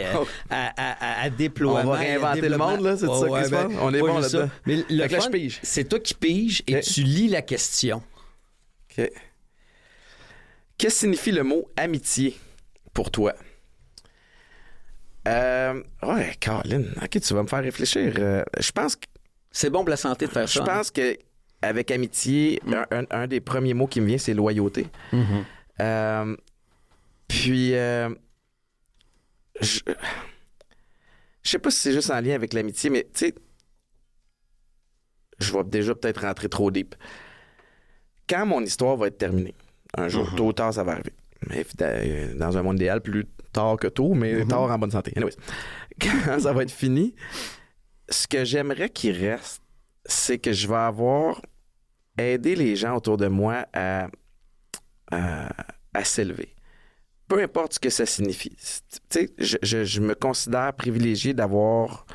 Speaker 1: à déploiement.
Speaker 2: On va réinventer le monde, là, c'est ça qui se passe? On est bon là-dedans.
Speaker 1: Mais le fun, c'est toi qui piges et tu lis la question.
Speaker 2: OK. Qu'est-ce que signifie le mot amitié pour toi? Ouais, Caroline, OK, tu vas me faire réfléchir. Je pense que...
Speaker 1: C'est bon pour la santé de faire ça.
Speaker 2: Je pense qu'avec amitié, un des premiers mots qui me vient, c'est loyauté. Mm-hmm. Puis, je sais pas si c'est juste en lien avec l'amitié, mais tu sais, je vais déjà peut-être rentrer trop deep. Quand mon histoire va être terminée, un jour, tôt ou tard, ça va arriver. Mais dans un monde idéal, plus tard que tôt, mais tard en bonne santé. Anyways, quand ça va être fini, ce que j'aimerais qu'il reste, c'est que je vais avoir aidé les gens autour de moi à s'élever. Peu importe ce que ça signifie. Tu sais, je me considère privilégié d'avoir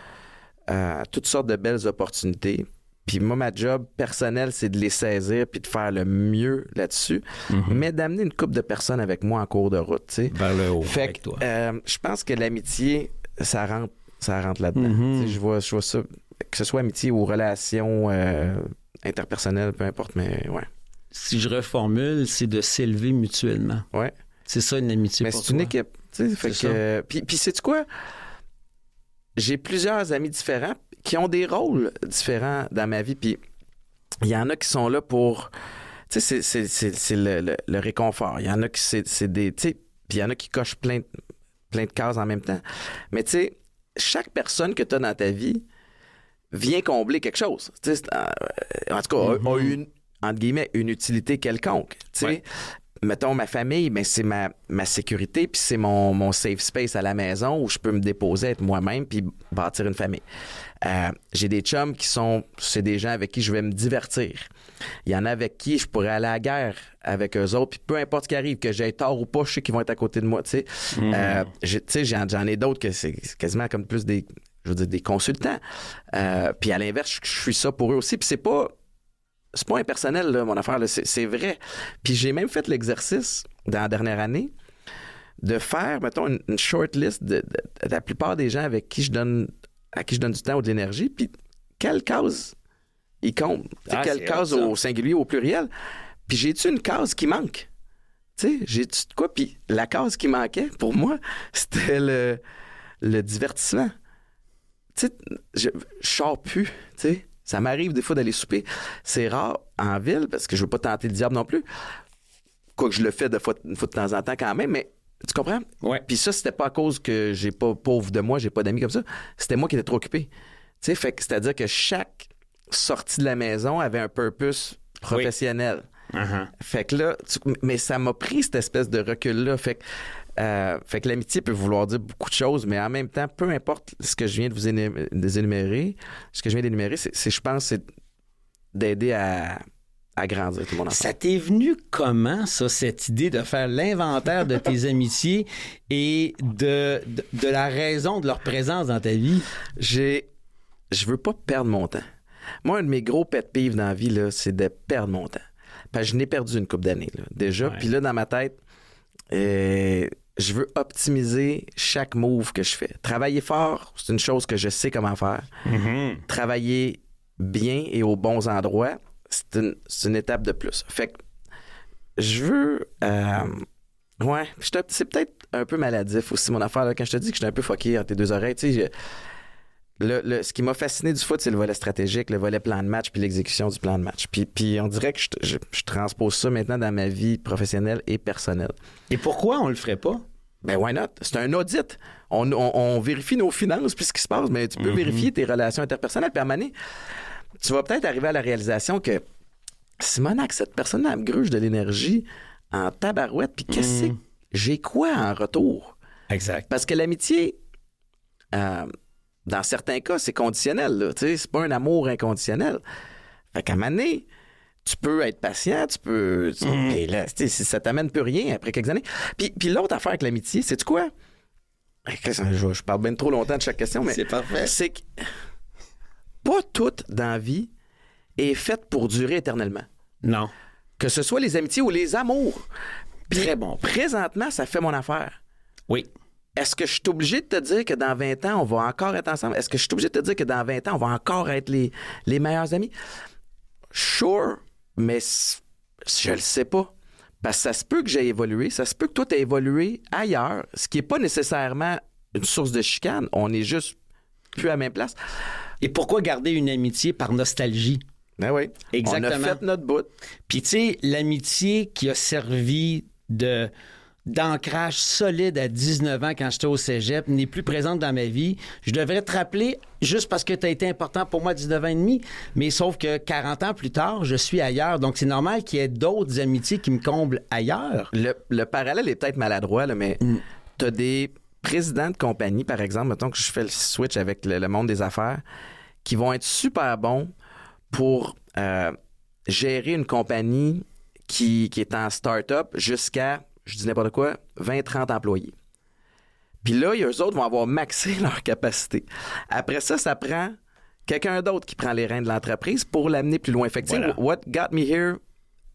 Speaker 2: toutes sortes de belles opportunités. Puis moi, ma job personnelle, c'est de les saisir puis de faire le mieux là-dessus, mais d'amener une couple de personnes avec moi en cours de route, tu sais.
Speaker 1: Vers le haut,
Speaker 2: fait
Speaker 1: avec toi.
Speaker 2: Je pense que l'amitié, ça rentre là-dedans. Je vois ça, que ce soit amitié ou relation interpersonnelle, peu importe, mais ouais.
Speaker 1: Si je reformule, c'est de s'élever mutuellement.
Speaker 2: Ouais.
Speaker 1: C'est ça une amitié
Speaker 2: mais
Speaker 1: pour toi.
Speaker 2: Mais c'est une équipe, tu sais. Fait que puis sais-tu quoi? J'ai plusieurs amis différents qui ont des rôles différents dans ma vie. Puis il y en a qui sont là pour... Tu sais, c'est le réconfort. Il y en a qui c'est des... Tu sais, puis il y en a qui cochent plein de cases en même temps. Mais tu sais, chaque personne que tu as dans ta vie vient combler quelque chose. Tu sais, en tout cas, a une, entre guillemets, une utilité quelconque. Tu sais, mettons, ma famille, ben, c'est ma sécurité, puis c'est mon safe space à la maison où je peux me déposer, être moi-même, puis bâtir une famille. J'ai des chums c'est des gens avec qui je vais me divertir. Il y en a avec qui je pourrais aller à la guerre avec eux autres, puis peu importe ce qui arrive, que j'aie tort ou pas, je sais qu'ils vont être à côté de moi, tu sais. J'en ai d'autres que c'est quasiment comme plus des consultants. Puis à l'inverse, je suis ça pour eux aussi, puis c'est pas impersonnel, là, mon affaire, là, c'est vrai. Puis j'ai même fait l'exercice, dans la dernière année, de faire, mettons, une short list de la plupart des gens à qui je donne du temps ou de l'énergie, puis quelle case ils comptent. Quelle case au singulier ou au pluriel. Puis j'ai-tu une case qui manque? Tu sais, j'ai-tu de quoi? Puis la case qui manquait, pour moi, c'était le divertissement. Tu sais, je sors plus, tu sais. Ça m'arrive des fois d'aller souper. C'est rare en ville parce que je veux pas tenter le diable non plus. Quoique je le fais une fois de temps en temps quand même, mais tu comprends?
Speaker 1: Ouais.
Speaker 2: Puis ça, c'était pas à cause que j'ai pas pauvre de moi, j'ai pas d'amis comme ça. C'était moi qui étais trop occupé. Tu sais, fait que c'est-à-dire que chaque sortie de la maison avait un purpose professionnel.
Speaker 1: Oui.
Speaker 2: Fait que là, mais ça m'a pris cette espèce de recul-là. Fait que l'amitié peut vouloir dire beaucoup de choses, mais en même temps, peu importe ce que je viens de vous énumérer, je pense, c'est d'aider à grandir tout le monde.
Speaker 1: Ça t'est venu comment, ça, cette idée de faire l'inventaire de tes amitiés et de la raison de leur présence dans ta vie?
Speaker 2: Je veux pas perdre mon temps. Moi, un de mes gros pet peeves dans la vie, là, c'est de perdre mon temps. Parce que je n'ai perdu une couple d'années, là, déjà. Puis là, dans ma tête, je veux optimiser chaque move que je fais. Travailler fort, c'est une chose que je sais comment faire. Travailler bien et aux bons endroits, c'est une étape de plus. Fait que je veux... c'est peut-être un peu maladif aussi, mon affaire. Là, quand je te dis que je suis un peu fucké entre tes deux oreilles, tu sais... ce qui m'a fasciné du foot, c'est le volet stratégique, le volet plan de match, puis l'exécution du plan de match. Puis on dirait que je transpose ça maintenant dans ma vie professionnelle et personnelle.
Speaker 1: Et pourquoi on le ferait pas?
Speaker 2: Ben why not? C'est un audit. On vérifie nos finances puis ce qui se passe, mais tu peux vérifier tes relations interpersonnelles. Puis à un moment donné, tu vas peut-être arriver à la réalisation que Simonac, cette personne-là, elle me gruge de l'énergie en tabarouette, puis qu'est-ce que j'ai quoi en retour?
Speaker 1: Exact.
Speaker 2: Parce que l'amitié... dans certains cas, c'est conditionnel. Là, c'est pas un amour inconditionnel. Fait qu'à un moment donné, tu peux être patient, et là, si ça t'amène plus rien après quelques années. Puis l'autre affaire avec l'amitié, c'est quoi? Je parle bien trop longtemps de chaque question, mais
Speaker 1: c'est parfait.
Speaker 2: C'est que pas toute dans la vie est faite pour durer éternellement.
Speaker 1: Non.
Speaker 2: Que ce soit les amitiés ou les amours.
Speaker 1: Très bon.
Speaker 2: Présentement, ça fait mon affaire.
Speaker 1: Oui.
Speaker 2: Est-ce que je suis obligé de te dire que dans 20 ans, on va encore être ensemble? Est-ce que je suis obligé de te dire que dans 20 ans, on va encore être les meilleurs amis? Sure, mais je le sais pas. Parce que ça se peut que j'ai évolué, ça se peut que toi, tu aies évolué ailleurs, ce qui n'est pas nécessairement une source de chicane. On est juste plus à la même place.
Speaker 1: Et pourquoi garder une amitié par nostalgie?
Speaker 2: Ben oui.
Speaker 1: Exactement.
Speaker 2: On a fait notre bout.
Speaker 1: Puis tu sais, l'amitié qui a servi d'ancrage solide à 19 ans quand j'étais au cégep n'est plus présente dans ma vie. Je devrais te rappeler juste parce que tu as été important pour moi à 19 ans et demi, mais sauf que 40 ans plus tard, je suis ailleurs. Donc, c'est normal qu'il y ait d'autres amitiés qui me comblent ailleurs.
Speaker 2: Le parallèle est peut-être maladroit, là, mais tu as des présidents de compagnie, par exemple, mettons que je fais le switch avec le monde des affaires, qui vont être super bons pour gérer une compagnie qui est en start-up jusqu'à, je dis n'importe quoi, 20-30 employés. Puis là, eux autres vont avoir maxé leur capacité. Après ça, ça prend quelqu'un d'autre qui prend les rênes de l'entreprise pour l'amener plus loin. Fait que, voilà. What got me here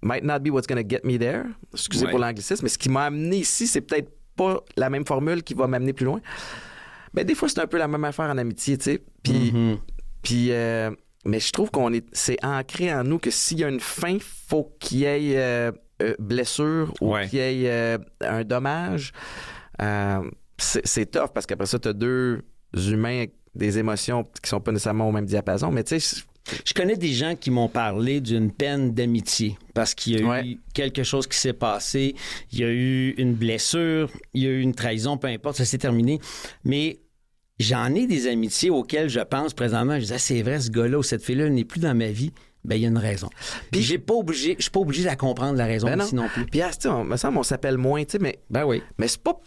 Speaker 2: might not be what's going to get me there. Excusez pour l'anglicisme, mais ce qui m'a amené ici, c'est peut-être pas la même formule qui va m'amener plus loin. Ben, des fois, c'est un peu la même affaire en amitié, tu sais. Puis, mais je trouve c'est ancré en nous que s'il y a une fin, il faut qu'il y ait blessure ou qu'il y ait un dommage. C'est tough parce qu'après ça, tu as deux humains avec des émotions qui sont pas nécessairement au même diapason. Mais tu sais,
Speaker 1: je connais des gens qui m'ont parlé d'une peine d'amitié parce qu'il y a eu quelque chose qui s'est passé, il y a eu une blessure, il y a eu une trahison, peu importe, ça s'est terminé. Mais j'en ai des amitiés auxquelles je pense présentement. Je dis, c'est vrai, ce gars-là ou cette fille-là n'est plus dans ma vie. Ben, il y a une raison. Puis, je suis pas obligé de la comprendre, la raison ici non plus.
Speaker 2: Puis, me semble, on s'appelle moins, tu sais, mais.
Speaker 1: Ben oui.
Speaker 2: Mais c'est pas.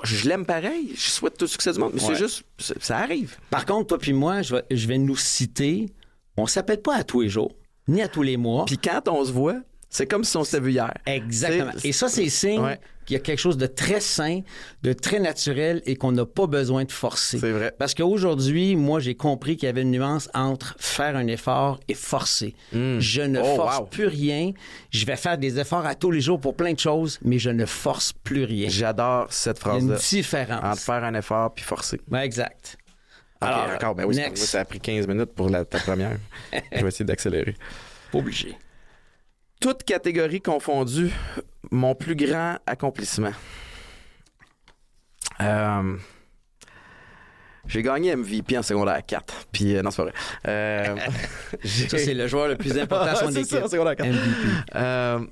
Speaker 2: Je l'aime pareil. Je souhaite tout le succès du monde. Mais c'est juste. Ça arrive.
Speaker 1: Par contre, toi puis moi, je vais nous citer. On s'appelle pas à tous les jours, ni à tous les mois.
Speaker 2: Puis quand on se voit, c'est comme si on s'était vu hier.
Speaker 1: Exactement. Et ça, c'est signe qu'il y a quelque chose de très sain, de très naturel et qu'on n'a pas besoin de forcer.
Speaker 2: C'est vrai.
Speaker 1: Parce qu'aujourd'hui, moi, j'ai compris qu'il y avait une nuance entre faire un effort et forcer. Je ne force plus rien. Je vais faire des efforts à tous les jours pour plein de choses, mais je ne force plus rien.
Speaker 2: J'adore cette phrase-là.
Speaker 1: Il y a une différence.
Speaker 2: Entre faire un effort puis forcer.
Speaker 1: Ben, exact.
Speaker 2: Alors, d'accord. Ben oui, ça a pris 15 minutes pour ta première. Je vais essayer d'accélérer.
Speaker 1: Pas obligé.
Speaker 2: Toutes catégories confondues, mon plus grand accomplissement. J'ai gagné MVP en secondaire 4. Puis, non, c'est pas vrai.
Speaker 1: Ça, c'est le joueur le plus important à son équipe.
Speaker 2: Ça, en secondaire 4.
Speaker 1: MVP.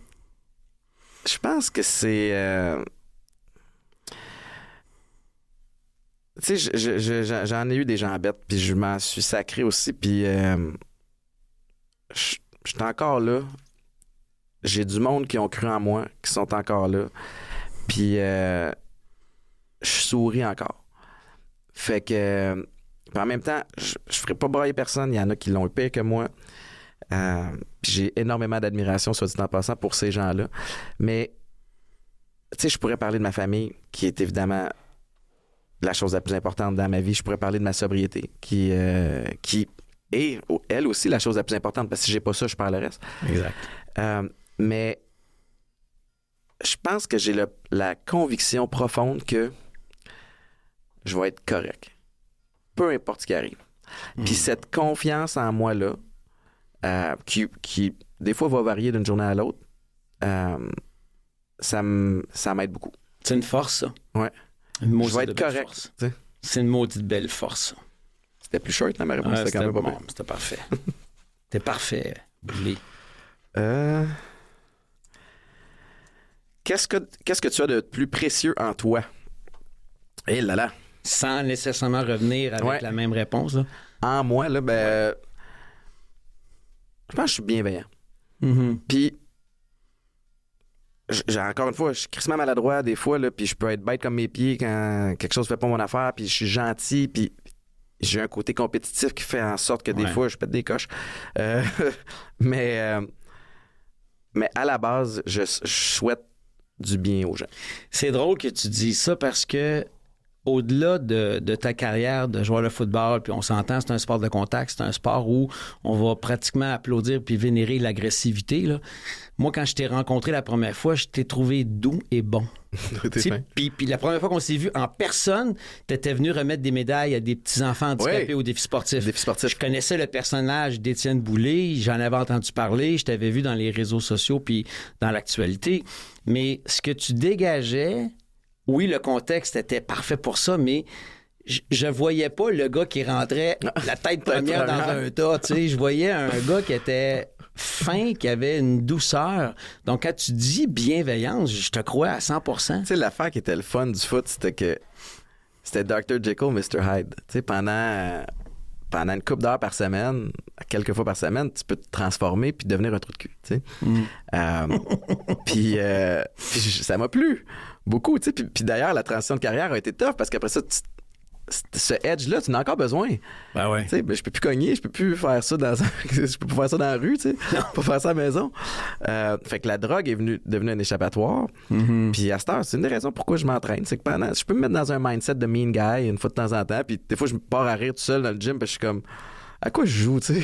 Speaker 2: Je pense que c'est... tu sais, j'en ai eu des gens bêtes, puis je m'en suis sacré aussi, puis je suis encore là. J'ai du monde qui ont cru en moi, qui sont encore là. Puis je souris encore. Fait que, en même temps, je ferai pas brailler personne. Il y en a qui l'ont eu pire que moi. J'ai énormément d'admiration, soit dit en passant, pour ces gens-là. Mais, tu sais, je pourrais parler de ma famille, qui est évidemment la chose la plus importante dans ma vie. Je pourrais parler de ma sobriété, qui est, elle aussi, la chose la plus importante, parce que si j'ai pas ça, je perds le reste.
Speaker 1: Exact.
Speaker 2: Mais je pense que j'ai la conviction profonde que je vais être correct. Peu importe ce qui arrive. Puis cette confiance en moi-là, qui des fois va varier d'une journée à l'autre, ça m'aide beaucoup.
Speaker 1: C'est une force, ça.
Speaker 2: Ouais. Je vais être correct.
Speaker 1: C'est une maudite belle force.
Speaker 2: C'était plus short, ma réponse. C'était quand même pas bon.
Speaker 1: C'était parfait. C'était parfait, Boulé.
Speaker 2: Qu'est-ce que tu as de plus précieux en toi? Eh là là.
Speaker 1: Sans nécessairement revenir avec la même réponse. Là.
Speaker 2: En moi, là, je pense que je suis bienveillant. Puis, j'ai encore une fois, je suis crissement maladroit des fois, là, puis je peux être bête comme mes pieds quand quelque chose ne fait pas mon affaire, puis je suis gentil, puis j'ai un côté compétitif qui fait en sorte que des fois, je pète des coches. Mais à la base, je souhaite du bien aux gens.
Speaker 1: C'est drôle que tu dises ça parce que au-delà de ta carrière de joueur de football, puis on s'entend, c'est un sport de contact, c'est un sport où on va pratiquement applaudir puis vénérer l'agressivité. Là. Moi, quand je t'ai rencontré la première fois, je t'ai trouvé doux et bon. Puis la première fois qu'on s'est vu en personne, t'étais venu remettre des médailles à des petits-enfants handicapés au défi sportif. Je connaissais le personnage d'Étienne Boulay, j'en avais entendu parler, je t'avais vu dans les réseaux sociaux puis dans l'actualité. Mais ce que tu dégageais... Oui, le contexte était parfait pour ça, mais je voyais pas le gars qui rentrait la tête première dans un tas. Tu sais, je voyais un gars qui était fin, qui avait une douceur. Donc, quand tu dis bienveillance, je te crois à 100%.
Speaker 2: Tu sais, l'affaire qui était le fun du foot, c'était que c'était Dr. Jekyll, Mr. Hyde. Tu sais, pendant une couple d'heures par semaine, quelques fois par semaine, tu peux te transformer puis devenir un trou de cul, tu sais. Puis ça m'a plu beaucoup, tu sais. Puis d'ailleurs, la transition de carrière a été tough parce qu'après ça, ce edge-là, tu en as encore besoin.
Speaker 1: Ben ouais.
Speaker 2: Tu sais, je peux plus cogner, je peux plus faire ça je peux plus faire ça dans la rue, tu sais. Pas faire ça à la maison. Fait que la drogue est devenue un échappatoire. Puis à cette heure, c'est une des raisons pourquoi je m'entraîne. C'est que je peux me mettre dans un mindset de mean guy une fois de temps en temps. Puis des fois, je me pars à rire tout seul dans le gym parce que je suis comme, à quoi je joue, tu sais?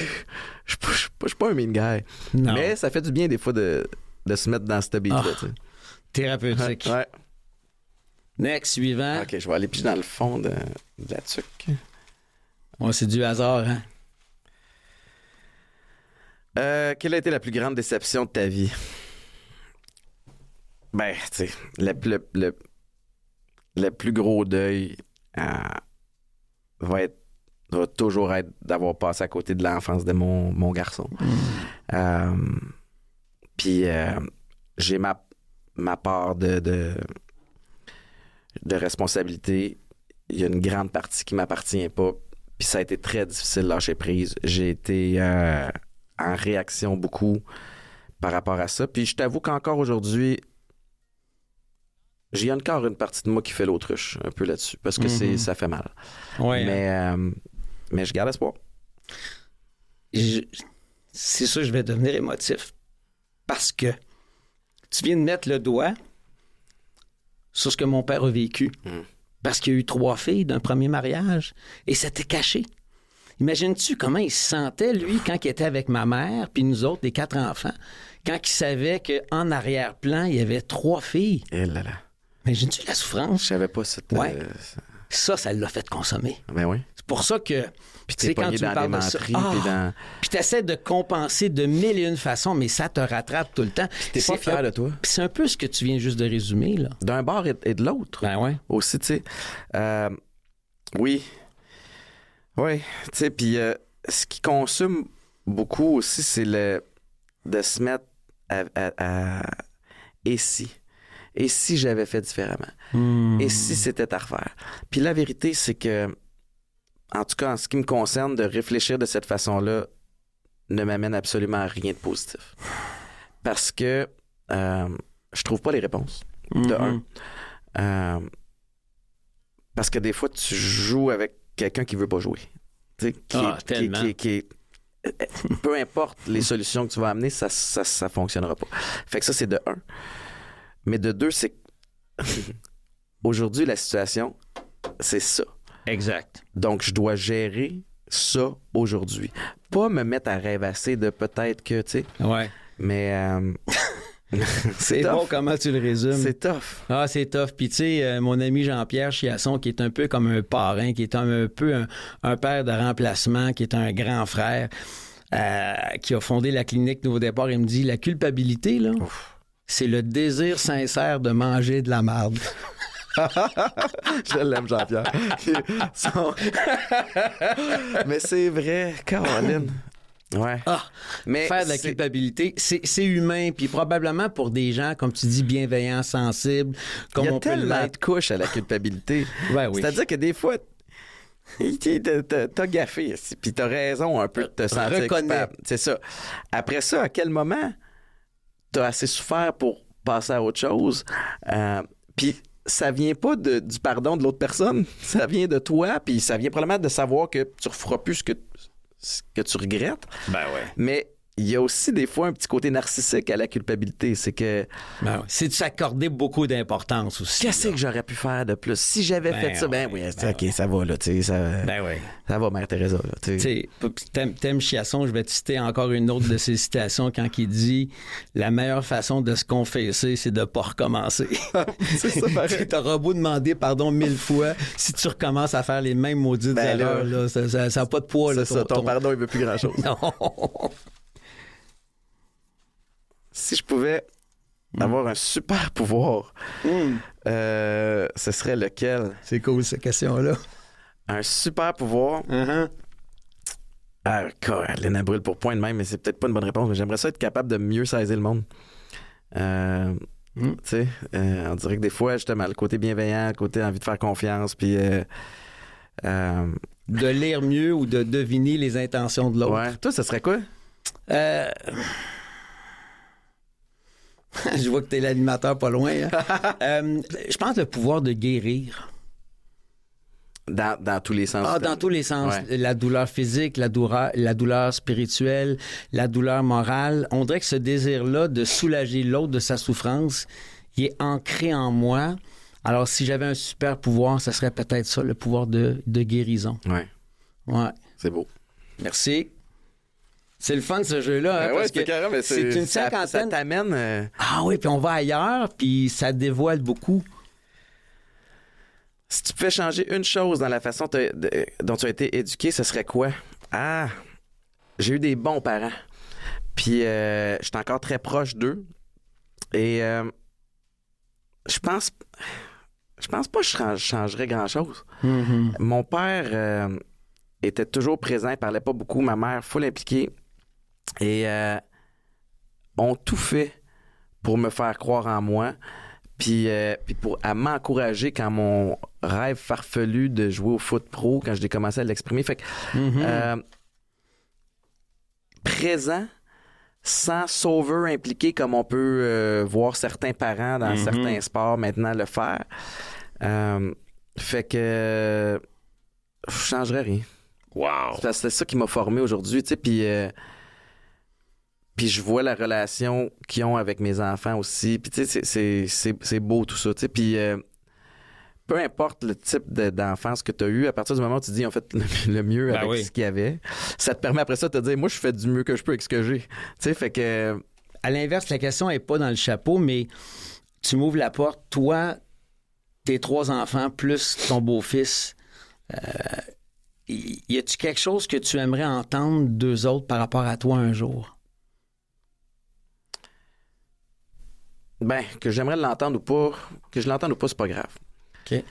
Speaker 2: Je suis pas un mean guy. Non. Mais ça fait du bien des fois de se mettre dans cette beat-là, tu sais.
Speaker 1: Thérapeutique.
Speaker 2: Ouais.
Speaker 1: Next, suivant.
Speaker 2: OK, je vais aller piger dans le fond de la tuque.
Speaker 1: Ouais, c'est du hasard, hein?
Speaker 2: Quelle a été la plus grande déception de ta vie? Ben, tu sais, le plus gros deuil va toujours être d'avoir passé à côté de l'enfance de mon garçon. Puis j'ai ma part de responsabilité. Il y a une grande partie qui m'appartient pas. Puis ça a été très difficile de lâcher prise. J'ai été en réaction beaucoup par rapport à ça. Puis je t'avoue qu'encore aujourd'hui, j'ai encore une partie de moi qui fait l'autruche un peu là-dessus. Parce que ça fait mal.
Speaker 1: Ouais,
Speaker 2: mais je garde espoir.
Speaker 1: C'est sûr que je vais devenir émotif. Parce que tu viens de mettre le doigt sur ce que mon père a vécu. Parce qu'il y a eu 3 filles d'un premier mariage et c'était caché. Imagines-tu comment il se sentait, lui, quand il était avec ma mère puis nous autres, les 4 enfants, quand il savait qu'en arrière-plan, il y avait 3 filles.
Speaker 2: Eh là là.
Speaker 1: Imagines-tu la souffrance?
Speaker 2: Je savais pas cette...
Speaker 1: Ouais. Ça l'a fait consommer.
Speaker 2: Ben oui.
Speaker 1: C'est pour ça que...
Speaker 2: Puis tu sais, quand tu me parles de ça...
Speaker 1: Puis t'essaies de compenser de 1001 façons, mais ça te rattrape tout le temps.
Speaker 2: T'es pas fier de toi.
Speaker 1: Puis c'est un peu ce que tu viens juste de résumer, là.
Speaker 2: D'un bord et de l'autre.
Speaker 1: Ben ouais.
Speaker 2: Aussi, tu sais. Oui. Oui. Tu sais, puis ce qui consomme beaucoup aussi, c'est de se mettre à... Et si? Et si j'avais fait différemment? Et si c'était à refaire? Puis la vérité, c'est que, en tout cas, en ce qui me concerne, de réfléchir de cette façon-là ne m'amène absolument à rien de positif. Parce que je trouve pas les réponses, de un. Parce que des fois, tu joues avec quelqu'un qui veut pas jouer. Qui peu importe les solutions que tu vas amener, ça fonctionnera pas. Fait que ça, c'est de un. Mais de 2, c'est aujourd'hui, la situation, c'est ça.
Speaker 1: Exact. Donc,
Speaker 2: je dois gérer ça aujourd'hui. Pas me mettre à rêvasser de peut-être que, tu sais.
Speaker 1: Ouais.
Speaker 2: Mais
Speaker 1: c'est bon comment tu le résumes.
Speaker 2: C'est tough.
Speaker 1: Ah, c'est tough. Puis, tu sais, mon ami Jean-Pierre Chiasson, qui est un peu comme un parrain, qui est un peu un père de remplacement, qui est un grand frère, qui a fondé la clinique Nouveau Départ, il me dit, la culpabilité, là... Ouf. C'est le désir sincère de manger de la marde.
Speaker 2: Je l'aime, Jean-Pierre. Mais c'est vrai, Caroline. Ouais.
Speaker 1: Mais faire de la culpabilité, c'est humain, puis probablement pour des gens, comme tu dis, bienveillants, sensibles, comme on peut l'être. Il y a tellement de
Speaker 2: couches à la culpabilité.
Speaker 1: Ouais, oui.
Speaker 2: C'est-à-dire que des fois, t'as gaffé, puis t'as raison un peu de te sentir coupable. C'est ça. Après ça, à quel moment t'as assez souffert pour passer à autre chose? Puis ça vient pas du pardon de l'autre personne. Ça vient de toi, puis ça vient probablement de savoir que tu referas plus ce que tu regrettes.
Speaker 1: Ben ouais.
Speaker 2: Mais il y a aussi des fois un petit côté narcissique à la culpabilité. C'est que...
Speaker 1: Ben ouais. C'est de s'accorder beaucoup d'importance aussi.
Speaker 2: Qu'est-ce que j'aurais pu faire de plus? Si j'avais fait ça, OK, ça va, là, tu sais, ça va, Mère Teresa, là, tu sais.
Speaker 1: Thème Chiasson, je vais te citer encore une autre de ses citations quand il dit « La meilleure façon de se confesser, c'est de pas recommencer. » C'est ça, pareil. T'auras beau demander pardon 1000 fois, si tu recommences à faire les mêmes maudites erreurs, là, ça n'a pas de poids.
Speaker 2: C'est ça, ton pardon, il veut plus grand-chose.
Speaker 1: Non.
Speaker 2: Si je pouvais avoir un super pouvoir, ce serait lequel?
Speaker 1: C'est cool, cette question-là.
Speaker 2: Un super pouvoir? Ah, Léna brûle pour point de même, mais c'est peut-être pas une bonne réponse, mais j'aimerais ça être capable de mieux saisir le monde. Tu sais, on dirait que des fois, justement, le côté bienveillant, le côté envie de faire confiance, puis...
Speaker 1: de lire mieux ou de deviner les intentions de l'autre.
Speaker 2: Ouais. Toi, ce serait quoi?
Speaker 1: Je vois que t'es l'animateur pas loin. Hein? Je pense le pouvoir de guérir.
Speaker 2: Dans tous les sens.
Speaker 1: Dans tous les sens.
Speaker 2: Ouais.
Speaker 1: La douleur physique, la douleur spirituelle, la douleur morale. On dirait que ce désir-là de soulager l'autre de sa souffrance, il est ancré en moi. Alors, si j'avais un super pouvoir, ça serait peut-être ça, le pouvoir de guérison. Ouais.
Speaker 2: C'est beau.
Speaker 1: Merci. C'est le fun, ce jeu-là. Hein, parce que c'est une cinquantaine.
Speaker 2: Ça t'amène...
Speaker 1: Ah oui, puis on va ailleurs, puis ça dévoile beaucoup.
Speaker 2: Si tu pouvais changer une chose dans la façon dont tu as été éduqué, ce serait quoi? Ah, j'ai eu des bons parents. Puis, je suis encore très proche d'eux. Et je pense pas que je changerais grand-chose.
Speaker 1: Mm-hmm.
Speaker 2: Mon père était toujours présent, il parlait pas beaucoup. Ma mère, full impliquée. Et ont tout fait pour me faire croire en moi. Puis à m'encourager quand mon rêve farfelu de jouer au foot pro, quand j'ai commencé à l'exprimer. Fait que présent, sans sauveur impliqué comme on peut voir certains parents dans certains sports maintenant le faire. Fait que je changerais rien.
Speaker 1: Wow!
Speaker 2: C'est ça qui m'a formé aujourd'hui, tu sais, puis je vois la relation qu'ils ont avec mes enfants aussi. Puis tu sais, c'est beau tout ça, tu sais. Puis peu importe le type d'enfance que tu as eu, à partir du moment où tu dis, en fait, le mieux avec ce qu'il y avait, ça te permet après ça de te dire, moi, je fais du mieux que je peux avec ce que j'ai. Tu sais, fait que...
Speaker 1: À l'inverse, la question n'est pas dans le chapeau, mais tu m'ouvres la porte, toi, tes 3 enfants, plus ton beau-fils... y a-tu quelque chose que tu aimerais entendre d'eux autres par rapport à toi un jour?
Speaker 2: Ben, que j'aimerais l'entendre ou pas, que je l'entende ou pas, c'est pas grave.
Speaker 1: OK.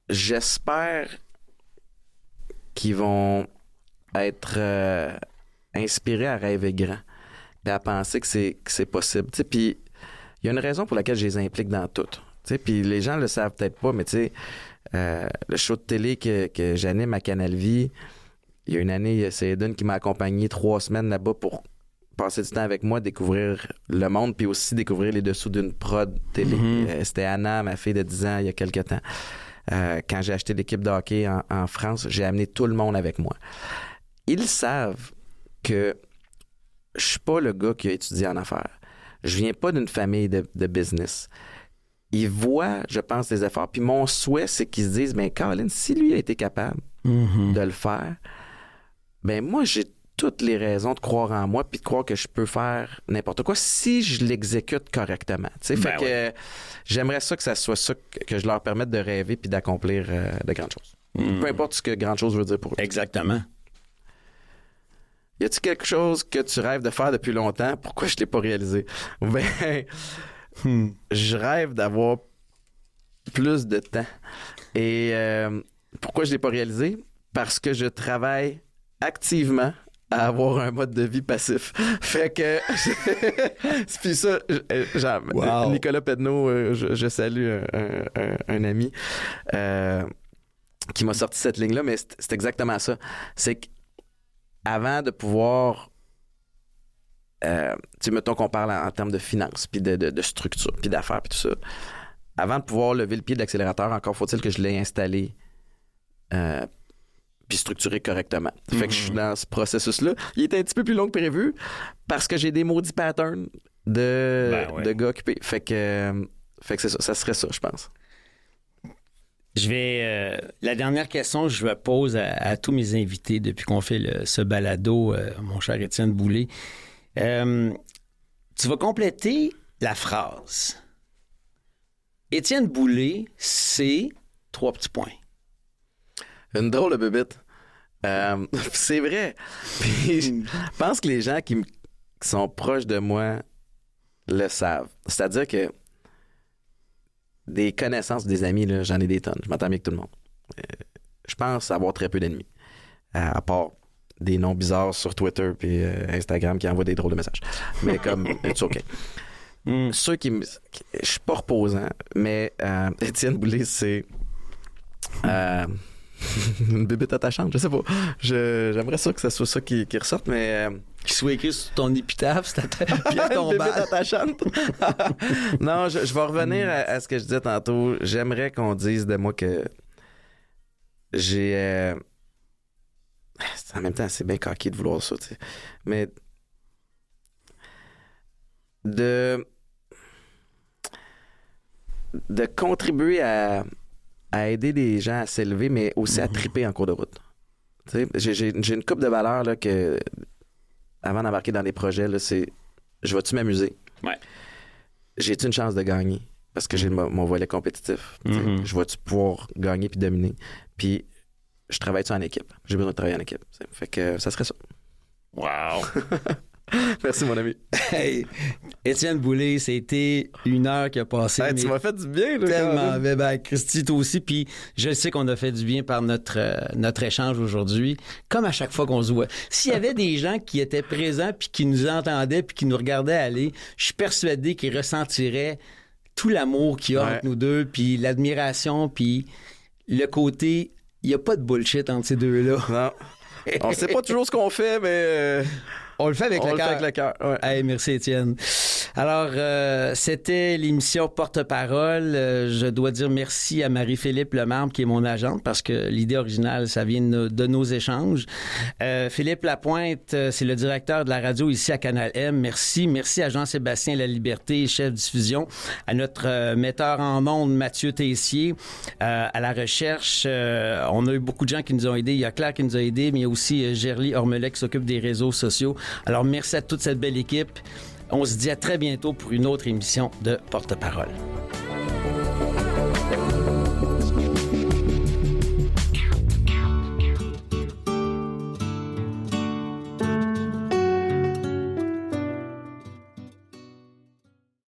Speaker 2: J'espère qu'ils vont être inspirés à rêver grand et à penser que c'est possible. Tu sais, puis il y a une raison pour laquelle je les implique dans tout. Tu sais, puis les gens le savent peut-être pas, mais tu sais, le show de télé que j'anime à Canal Vie, il y a une année, c'est Eden qui m'a accompagné 3 semaines là-bas pour passer du temps avec moi, découvrir le monde, puis aussi découvrir les dessous d'une prod télé. C'était Anna, ma fille de 10 ans, il y a quelques temps. Quand j'ai acheté l'équipe de hockey en France, j'ai amené tout le monde avec moi. Ils savent que je suis pas le gars qui a étudié en affaires. Je viens pas d'une famille de business. Ils voient, je pense, des efforts. Puis mon souhait, c'est qu'ils se disent, ben Colin, si lui a été capable de le faire, ben moi, j'ai toutes les raisons de croire en moi puis de croire que je peux faire n'importe quoi si je l'exécute correctement. Tu sais, fait que j'aimerais ça que ça soit ça que je leur permette de rêver puis d'accomplir de grandes choses. Peu importe ce que grande chose veut dire pour eux.
Speaker 1: Exactement.
Speaker 2: Y a-t-il quelque chose que tu rêves de faire depuis longtemps? Pourquoi je l'ai pas réalisé? Ben, je rêve d'avoir plus de temps. Et pourquoi je l'ai pas réalisé? Parce que je travaille activement à avoir un mode de vie passif. Fait que... Puis ça, genre, Nicolas Pedneau, je salue un ami qui m'a sorti cette ligne-là, mais c'est exactement ça. C'est qu'avant de pouvoir... tu sais, mettons qu'on parle en termes de finances, puis de structure, puis d'affaires, puis tout ça. avant de pouvoir lever le pied de l'accélérateur, encore faut-il que je l'ai installé puis structuré correctement. Fait que je suis dans ce processus-là. Il est un petit peu plus long que prévu parce que j'ai des maudits patterns de gars occupés. Fait que c'est ça. Ça serait ça, je pense.
Speaker 1: Je vais... la dernière question que je pose à tous mes invités depuis qu'on fait ce balado, mon cher Étienne Boulay. Tu vas compléter la phrase. Étienne Boulay, c'est 3 petits points.
Speaker 2: Une drôle de bébite. C'est vrai. Puis je pense que les gens qui sont proches de moi le savent. C'est-à-dire que des connaissances, des amis, là, j'en ai des tonnes. Je m'entends bien avec tout le monde. Je pense avoir très peu d'ennemis. À part des noms bizarres sur Twitter puis Instagram qui envoient des drôles de messages. Mais comme, it's OK. Ceux je suis pas reposant, mais Étienne Boulay, c'est une bébête attachante, je sais pas. J'aimerais ça que ce soit ça qui ressorte, mais...
Speaker 1: Qui soit écrit sur ton épitaphe, c'est Pierre Tombal.
Speaker 2: Une bébête attachante. Non, je vais revenir à ce que je disais tantôt. J'aimerais qu'on dise de moi que j'ai... En même temps, c'est bien coquille de vouloir ça, tu sais. Mais de contribuer à aider les gens à s'élever, mais aussi à triper en cours de route. Tu sais, j'ai une couple de valeurs là, que, avant d'embarquer dans des projets, là, c'est je vais-tu m'amuser?
Speaker 1: Ouais.
Speaker 2: J'ai-tu une chance de gagner? Parce que j'ai mon volet compétitif. Je vais-tu pouvoir gagner puis dominer? Puis je travaille-tu en équipe? J'ai besoin de travailler en équipe. T'sais. Fait que ça serait ça.
Speaker 1: Wow!
Speaker 2: Merci, mon ami.
Speaker 1: Hey, Étienne Boulay, c'était une heure qui a passé.
Speaker 2: Hey, tu m'as fait du bien. Là,
Speaker 1: tellement. Ben, Christy, toi aussi. Puis je sais qu'on a fait du bien par notre échange aujourd'hui. Comme à chaque fois qu'on se voit. S'il y avait des gens qui étaient présents puis qui nous entendaient puis qui nous regardaient aller, je suis persuadé qu'ils ressentiraient tout l'amour qu'il y a entre nous deux, puis l'admiration, puis le côté... Il n'y a pas de bullshit entre ces deux-là.
Speaker 2: Non. On ne sait pas toujours ce qu'on fait, mais...
Speaker 1: On le fait avec le
Speaker 2: cœur. Ouais.
Speaker 1: Hey, merci, Étienne. Alors, c'était l'émission Porte-Parole. Je dois dire merci à Marie-Philippe Lemarbre, qui est mon agente, parce que l'idée originale, ça vient de nos échanges. Philippe Lapointe, c'est le directeur de la radio ici à Canal M. Merci. Merci à Jean-Sébastien Laliberté, chef de diffusion, à notre metteur en ondes, Mathieu Tessier, à la recherche. On a eu beaucoup de gens qui nous ont aidés. Il y a Claire qui nous a aidés, mais il y a aussi Gerly Ormelet qui s'occupe des réseaux sociaux. Alors, merci à toute cette belle équipe. On se dit à très bientôt pour une autre émission de Porte-Parole.